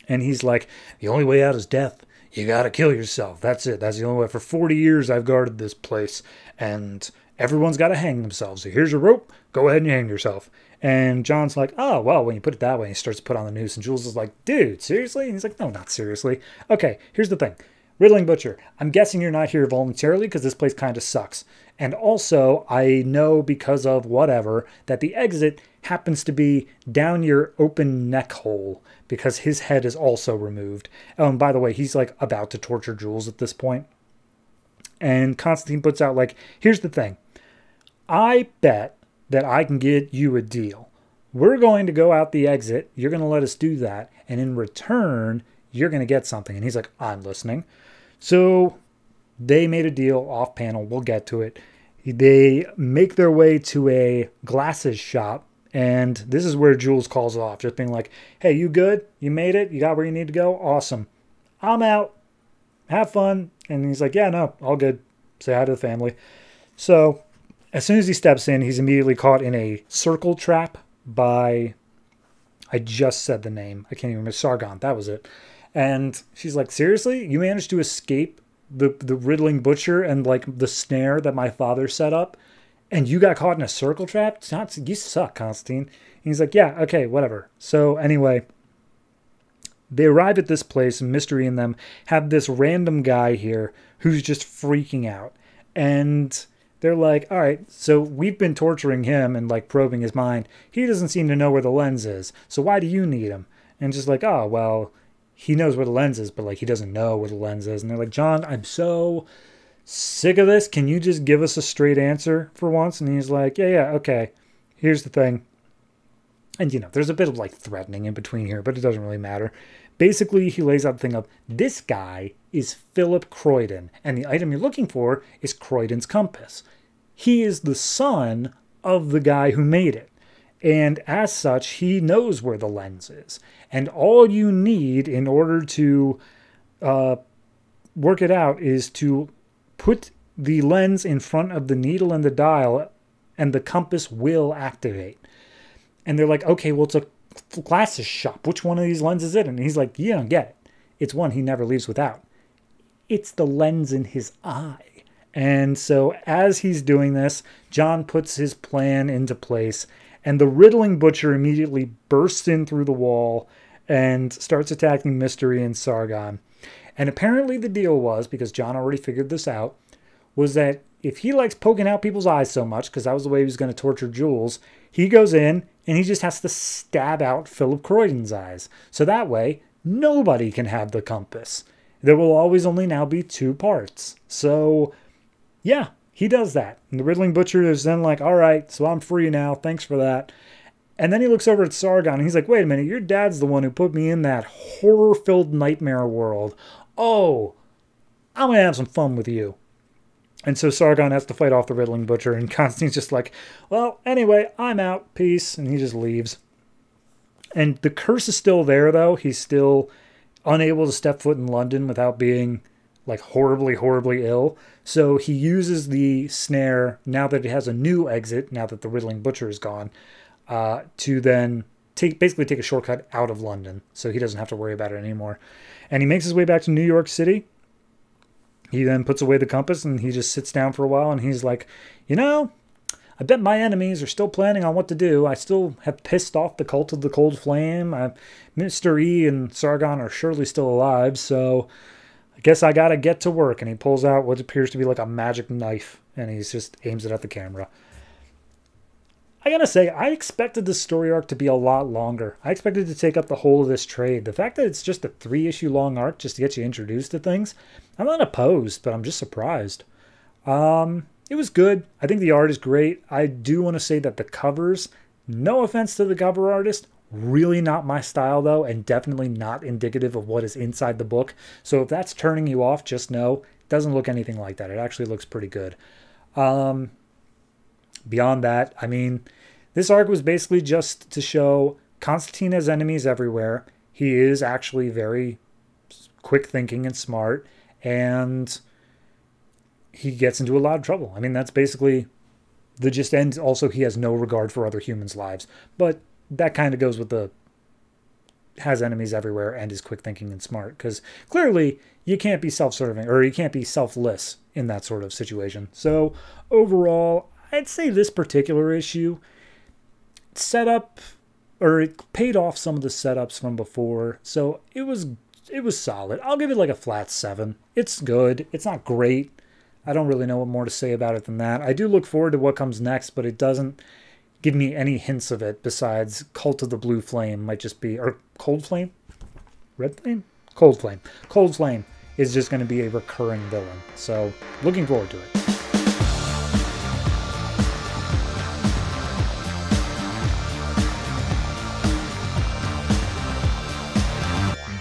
And he's like, the only way out is death. You got to kill yourself. That's it. That's the only way. For 40 years, I've guarded this place, and everyone's got to hang themselves. So here's your rope. Go ahead and hang yourself. And John's like, oh, well, when you put it that way, he starts to put on the noose. And Jules is like, dude, seriously? And he's like, no, not seriously. Okay, here's the thing. Riddling Butcher, I'm guessing you're not here voluntarily because this place kind of sucks. And also, I know because of whatever that the exit happens to be down your open neck hole because his head is also removed. Oh, and by the way, he's like about to torture Jules at this point. And Constantine puts out like, here's the thing. I bet that I can get you a deal. We're going to go out the exit. You're going to let us do that. And in return, you're going to get something. And he's like, I'm listening. So they made a deal off panel. We'll get to it. They make their way to a glasses shop. And this is where Jules calls it off. Just being like, hey, you good? You made it? You got where you need to go? Awesome. I'm out. Have fun. And he's like, yeah, no, all good. Say hi to the family. So as soon as he steps in, he's immediately caught in a circle trap by, I just said the name. I can't even remember. Sargon. That was it. And she's like, seriously? You managed to escape the Riddling Butcher and like the snare that my father set up? And you got caught in a circle trap? You suck, Constantine. And he's like, yeah, okay, whatever. So anyway, they arrive at this place, and Mystery and them have this random guy here who's just freaking out. And they're like, all right, so we've been torturing him and like probing his mind. He doesn't seem to know where the lens is. So why do you need him? And just like, oh, well, he knows where the lens is, but like he doesn't know where the lens is. And they're like, John, I'm so sick of this. Can you just give us a straight answer for once? And he's like, yeah, okay. Here's the thing. And, you know, there's a bit of like threatening in between here, but it doesn't really matter. Basically, he lays out the thing of this guy is Philip Croydon, and the item you're looking for is Croydon's compass. He is the son of the guy who made it. And as such, he knows where the lens is. And all you need in order to work it out is to put the lens in front of the needle and the dial, and the compass will activate. And they're like, okay, well, it's a glasses shop. Which one of these lenses is it? And he's like, you don't get it. It's one he never leaves without. It's the lens in his eye. And so as he's doing this, John puts his plan into place, and the Riddling Butcher immediately bursts in through the wall and starts attacking Mystery and Sargon. And apparently the deal was, because John already figured this out, was that if he likes poking out people's eyes so much, because that was the way he was going to torture Jules, he goes in and he just has to stab out Philip Croydon's eyes. So that way, nobody can have the compass. There will always only now be 2 parts. So, yeah, he does that. And the Riddling Butcher is then like, all right, so I'm free now. Thanks for that. And then he looks over at Sargon and he's like, wait a minute, your dad's the one who put me in that horror-filled nightmare world. Oh, I'm going to have some fun with you. And so Sargon has to fight off the Riddling Butcher, and Constantine's just like, well, anyway, I'm out, peace, and he just leaves. And the curse is still there, though. He's still unable to step foot in London without being, like, horribly, horribly ill. So he uses the snare, now that it has a new exit, now that the Riddling Butcher is gone, to then basically take a shortcut out of London, so he doesn't have to worry about it anymore. And he makes his way back to New York City. He then puts away the compass and he just sits down for a while and he's like, you know, I bet my enemies are still planning on what to do. I still have pissed off the Cult of the Cold Flame. Mr. E and Sargon are surely still alive, so I guess I gotta get to work. And he pulls out what appears to be like a magic knife and he just aims it at the camera. I gotta say, I expected this story arc to be a lot longer. I expected to take up the whole of this trade. The fact that it's just a 3-issue long arc just to get you introduced to things, I'm not opposed, but I'm just surprised. It was good. I think the art is great. I do want to say that the covers, no offense to the cover artist, really not my style though, and definitely not indicative of what is inside the book. So if that's turning you off, just know it doesn't look anything like that. It actually looks pretty good. Beyond that, I mean, this arc was basically just to show Constantine has enemies everywhere. He is actually very quick thinking and smart, and he gets into a lot of trouble. I mean, that's basically the gist. And also, he has no regard for other humans' lives. But that kind of goes with the has enemies everywhere and is quick thinking and smart, because clearly you can't be self-serving, or you can't be selfless in that sort of situation. So overall, I'd say this particular issue set up, or it paid off some of the setups from before. So it was it was solid. I'll give it like a flat 7. It's good. It's not great. I don't really know what more to say about it than that. I do look forward to what comes next, but it doesn't give me any hints of it besides Cult of the Blue Flame might just be, or Cold Flame? Red Flame? Cold Flame. Cold Flame is just going to be a recurring villain. So, looking forward to it.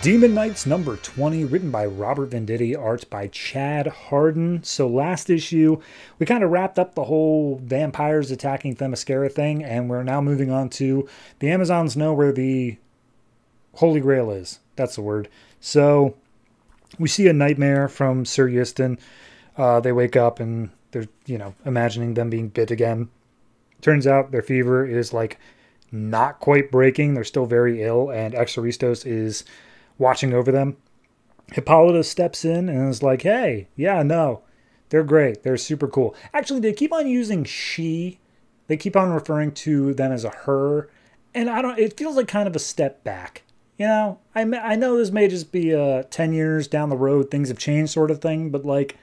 Demon Knights number 20, written by Robert Venditti, art by Chad Hardin. So last issue, we kind of wrapped up the whole vampires attacking Themyscira thing, and we're now moving on to the Amazons know where the Holy Grail is. That's the word. So we see a nightmare from Sir Euston. They wake up and they're, imagining them being bit again. Turns out their fever is like not quite breaking. They're still very ill, and Exoristos is watching over them. Hippolyta steps in and is like, hey, yeah, no, they're great. They're super cool. Actually, they keep on using she. They keep on referring to them as a her. And it feels like kind of a step back. I know this may just be 10 years down the road, things have changed sort of thing, but like,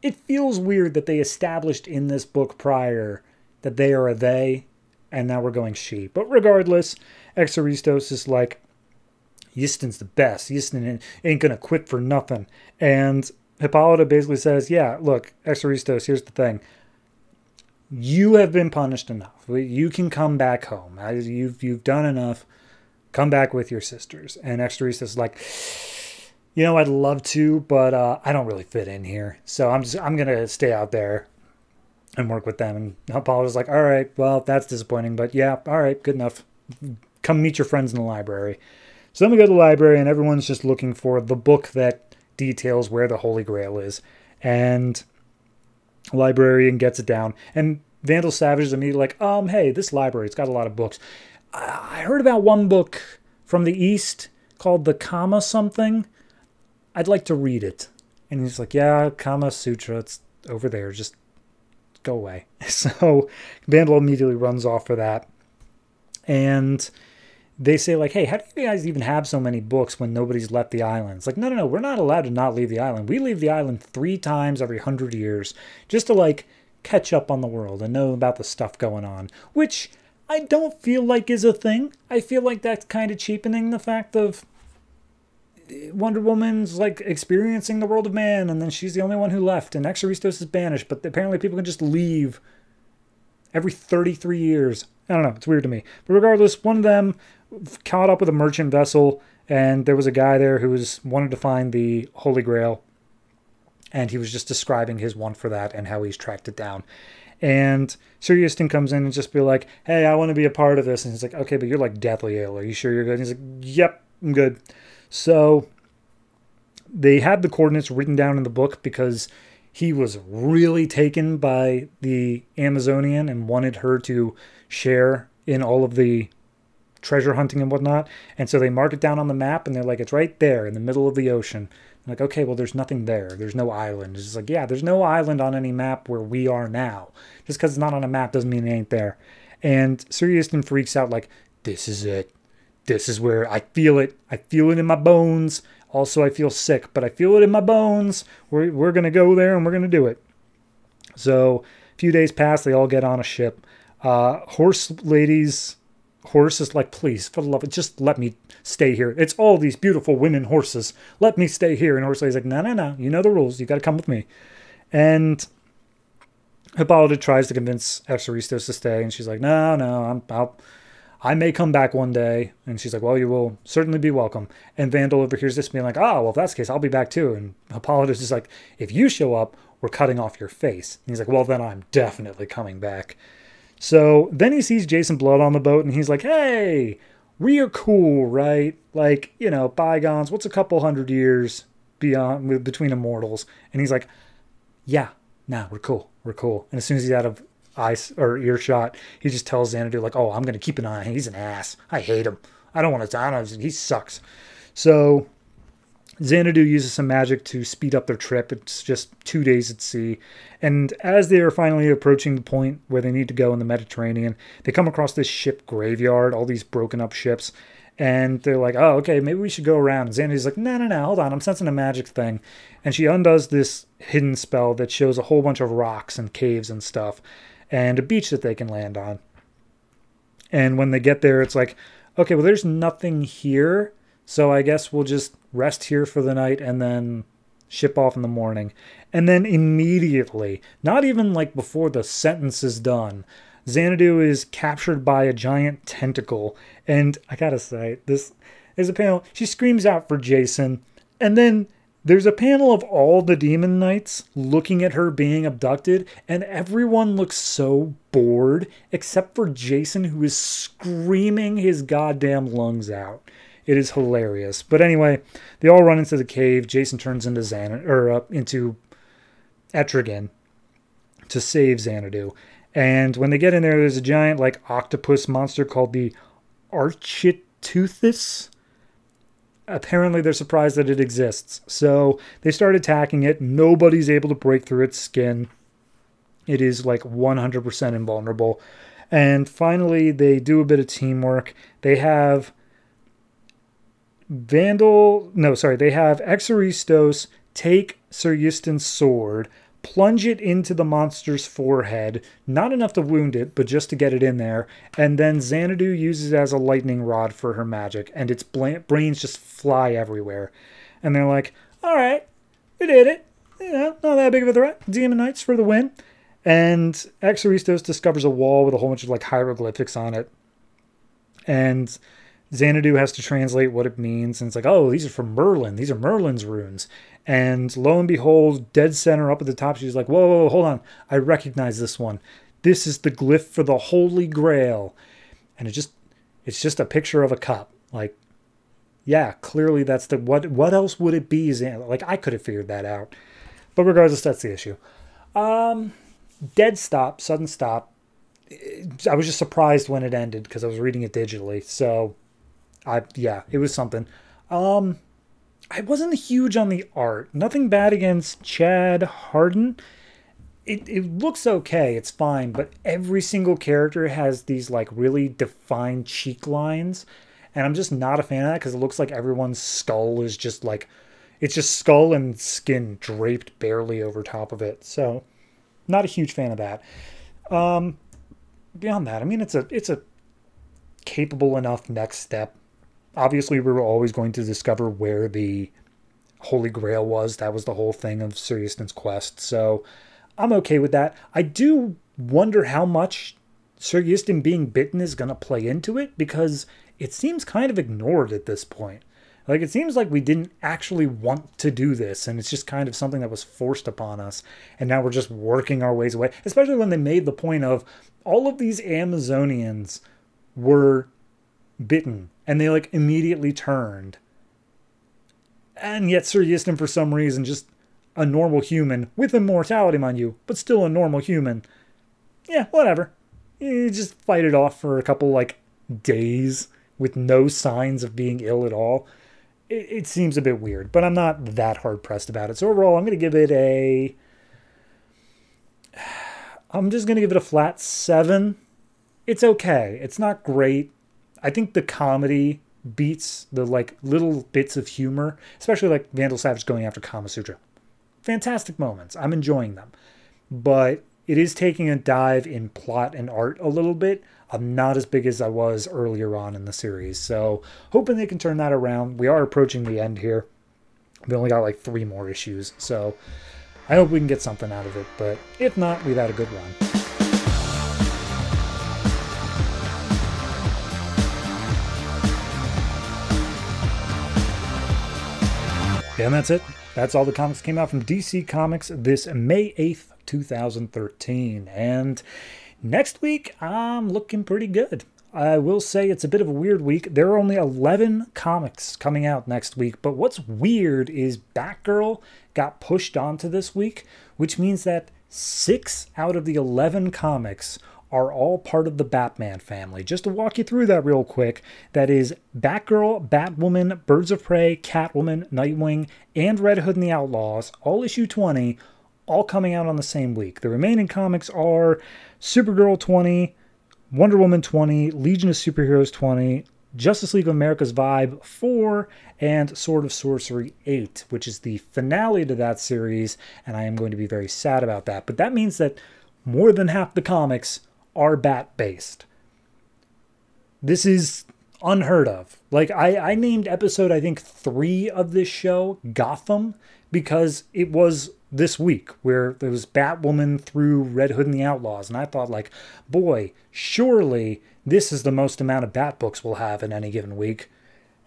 it feels weird that they established in this book prior that they are a they, and now we're going she. But regardless, Exoristos is like, Euston's the best. Euston ain't going to quit for nothing. And Hippolyta basically says, yeah, look, Exoristos, here's the thing. You have been punished enough. You can come back home. You've done enough. Come back with your sisters. And Exoristos is like, I'd love to, but I don't really fit in here. So I'm going to stay out there and work with them. And Hippolyta's like, all right, well, that's disappointing, but yeah, all right, good enough. Come meet your friends in the library. So then we go to the library, and everyone's just looking for the book that details where the Holy Grail is. And the librarian gets it down. And Vandal Savage is immediately like, hey, this library, it's got a lot of books. I heard about one book from the East called the Kama something. I'd like to read it. And he's like, yeah, Kama Sutra, it's over there. Just go away. So Vandal immediately runs off for that. And they say, like, hey, how do you guys even have so many books when nobody's left the island? It's like, no, we're not allowed to not leave the island. We leave the island 3 times every 100 years just to, like, catch up on the world and know about the stuff going on, which I don't feel like is a thing. I feel like that's kind of cheapening the fact of Wonder Woman's, like, experiencing the world of man, and then she's the only one who left, and Exoristos is banished, but apparently people can just leave every 33 years. I don't know. It's weird to me. But regardless, one of them caught up with a merchant vessel, and there was a guy there who wanted to find the Holy Grail, and he was just describing his want for that and how he's tracked it down. And Sir Euston comes in and just be like, hey, I want to be a part of this. And he's like, okay, but you're like deathly ill. Are you sure you're good? And he's like, yep, I'm good. So they had the coordinates written down in the book because he was really taken by the Amazonian and wanted her to share in all of the treasure hunting and whatnot. And so they mark it down on the map, and they're like, it's right there in the middle of the ocean. I'm like, okay, well, there's nothing there. There's no island. It's just like, yeah, there's no island on any map where we are now. Just because it's not on a map doesn't mean it ain't there. And Sir Euston freaks out like, this is it. This is where I feel it. I feel it in my bones. Also, I feel sick, but I feel it in my bones. We're going to go there, and we're going to do it. So a few days pass. They all get on a ship. Horse is like, please, for the love of it, just let me stay here. It's all these beautiful women horses. Let me stay here. And Horse Lady's like, no. You know the rules. You got to come with me. And Hippolyta tries to convince Exoristos to stay. And she's like, no, I may come back one day. And she's like, well, you will certainly be welcome. And Vandal overhears this being like, oh, well, if that's the case, I'll be back too. And Hippolyta's just like, if you show up, we're cutting off your face. And he's like, well, then I'm definitely coming back. So then he sees Jason Blood on the boat, and he's like, hey, we are cool, right? Like, bygones, what's a couple 100 years between immortals? And he's like, yeah, nah, we're cool. And as soon as he's out of eyes or earshot, he just tells Xanadu, like, oh, I'm going to keep an eye on him. He's an ass. I hate him. I don't want to, he sucks. So Xanadu uses some magic to speed up their trip. It's just 2 days at sea. And as they are finally approaching the point where they need to go in the Mediterranean, they come across this ship graveyard, all these broken up ships. And they're like, oh, okay, maybe we should go around. And Xanadu's like, no, hold on, I'm sensing a magic thing. And she undoes this hidden spell that shows a whole bunch of rocks and caves and stuff, and a beach that they can land on. And when they get there, it's like, okay, well, there's nothing here, so I guess we'll just rest here for the night and then ship off in the morning. And then immediately, not even like before the sentence is done, Xanadu is captured by a giant tentacle. And I gotta say, there's a panel, she screams out for Jason, and then there's a panel of all the demon knights looking at her being abducted, and everyone looks so bored, except for Jason, who is screaming his goddamn lungs out. It is hilarious. But anyway, they all run into the cave. Jason turns into into Etrigan to save Xanadu. And when they get in there, there's a giant like octopus monster called the Architeuthis. Apparently they're surprised that it exists. So they start attacking it. Nobody's able to break through its skin. It is like 100% invulnerable. And finally they do a bit of teamwork. They have they have Exoristos take Sir Euston's sword, plunge it into the monster's forehead, not enough to wound it, but just to get it in there, and then Xanadu uses it as a lightning rod for her magic, and its brains just fly everywhere. And they're like, alright, we did it. You know, not that big of a threat. Demon Knights for the win. And Exoristos discovers a wall with a whole bunch of like hieroglyphics on it. And Xanadu has to translate what it means, and it's like, oh, these are from Merlin. These are Merlin's runes. And lo and behold, dead center up at the top, she's like, whoa, hold on. I recognize this one. This is the glyph for the Holy Grail. And it's just a picture of a cup. Like, yeah, clearly that's the, what else would it be? Like, I could have figured that out. But regardless, that's the issue. Dead stop, sudden stop. I was just surprised when it ended because I was reading it digitally. So, yeah, it was something. I wasn't huge on the art. Nothing bad against Chad Harden. It looks okay. It's fine. But every single character has these like really defined cheek lines. And I'm just not a fan of that because it looks like everyone's skull is just like, it's just skull and skin draped barely over top of it. So not a huge fan of that. Beyond that, I mean, it's a capable enough next step. Obviously, we were always going to discover where the Holy Grail was. That was the whole thing of Sir Euston's quest. So I'm okay with that. I do wonder how much Sir Euston being bitten is going to play into it, because it seems kind of ignored at this point. Like, it seems like we didn't actually want to do this, and it's just kind of something that was forced upon us, and now we're just working our ways away, especially when they made the point of all of these Amazonians were bitten, and they like immediately turned. And yet Sir Euston, for some reason, just a normal human, with immortality, mind you, but still a normal human. Yeah, whatever. You just fight it off for a couple like days with no signs of being ill at all. It seems a bit weird, but I'm not that hard pressed about it. So overall, I'm going to give it a flat 7. It's okay. It's not great. I think the comedy beats the like little bits of humor, especially like Vandal Savage going after Kama Sutra. Fantastic moments. I'm enjoying them. But it is taking a dive in plot and art a little bit. I'm not as big as I was earlier on in the series. So hoping they can turn that around. We are approaching the end here. We only got like 3 more issues. So I hope we can get something out of it. But if not, we've had a good run. And that's it. That's all the comics came out from DC Comics this May 8th, 2013. And next week, I'm looking pretty good. I will say it's a bit of a weird week. There are only 11 comics coming out next week. But what's weird is Batgirl got pushed onto this week, which means that 6 out of the 11 comics are all part of the Batman family. Just to walk you through that real quick, that is Batgirl, Batwoman, Birds of Prey, Catwoman, Nightwing, and Red Hood and the Outlaws, all issue 20, all coming out on the same week. The remaining comics are Supergirl 20, Wonder Woman 20, Legion of Superheroes 20, Justice League of America's Vibe 4, and Sword of Sorcery 8, which is the finale to that series, and I am going to be very sad about that. But that means that more than half the comics are Bat-based. This is unheard of. Like, I named episode, I think, 3 of this show Gotham because it was this week where there was Batwoman through Red Hood and the Outlaws, and I thought, like, boy, surely this is the most amount of Bat books we'll have in any given week.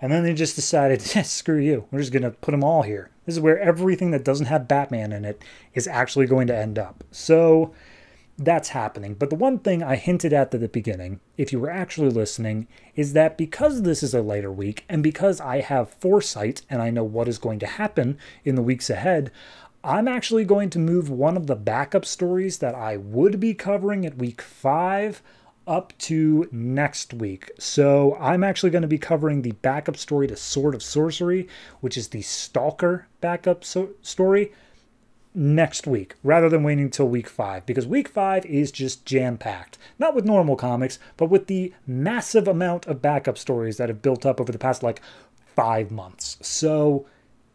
And then they just decided, screw you, we're just going to put them all here. This is where everything that doesn't have Batman in it is actually going to end up. So that's happening. But the one thing I hinted at the beginning, if you were actually listening, is that because this is a later week, and because I have foresight and I know what is going to happen in the weeks ahead, I'm actually going to move one of the backup stories that I would be covering at week 5 up to next week. So I'm actually going to be covering the backup story to Sword of Sorcery, which is the Stalker backup story, next week, rather than waiting until week 5, because week 5 is just jam-packed. Not with normal comics, but with the massive amount of backup stories that have built up over the past, 5 months. So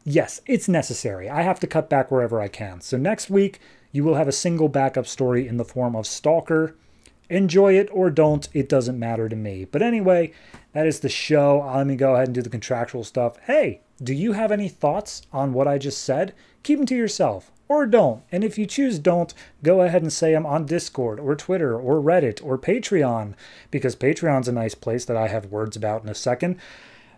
yes, it's necessary. I have to cut back wherever I can. So next week, you will have a single backup story in the form of Stalker. Enjoy it or don't, it doesn't matter to me. But anyway, that is the show. Let me go ahead and do the contractual stuff. Hey, do you have any thoughts on what I just said? Keep them to yourself, or don't. And if you choose don't, go ahead and say them on Discord, or Twitter, or Reddit, or Patreon, because Patreon's a nice place that I have words about in a second.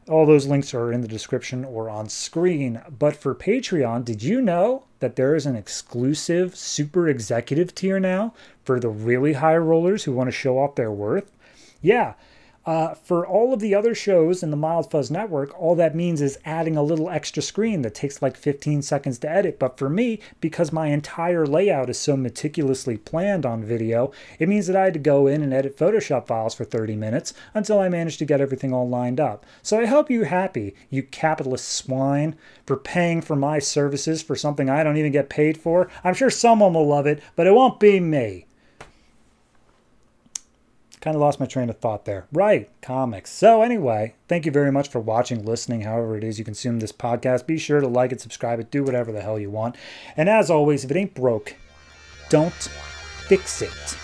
All those links are in the description or on screen. But for Patreon, did you know that there is an exclusive super executive tier now for the really high rollers who want to show off their worth? Yeah. For all of the other shows in the Mild Fuzz Network, all that means is adding a little extra screen that takes 15 seconds to edit. But for me, because my entire layout is so meticulously planned on video, it means that I had to go in and edit Photoshop files for 30 minutes until I managed to get everything all lined up. So I hope you're happy, you capitalist swine, for paying for my services for something I don't even get paid for. I'm sure someone will love it, but it won't be me. Kind of lost my train of thought there. Right, comics. So anyway, thank you very much for watching, listening, however it is you consume this podcast. Be sure to like it, subscribe it, do whatever the hell you want. And as always, if it ain't broke, don't fix it.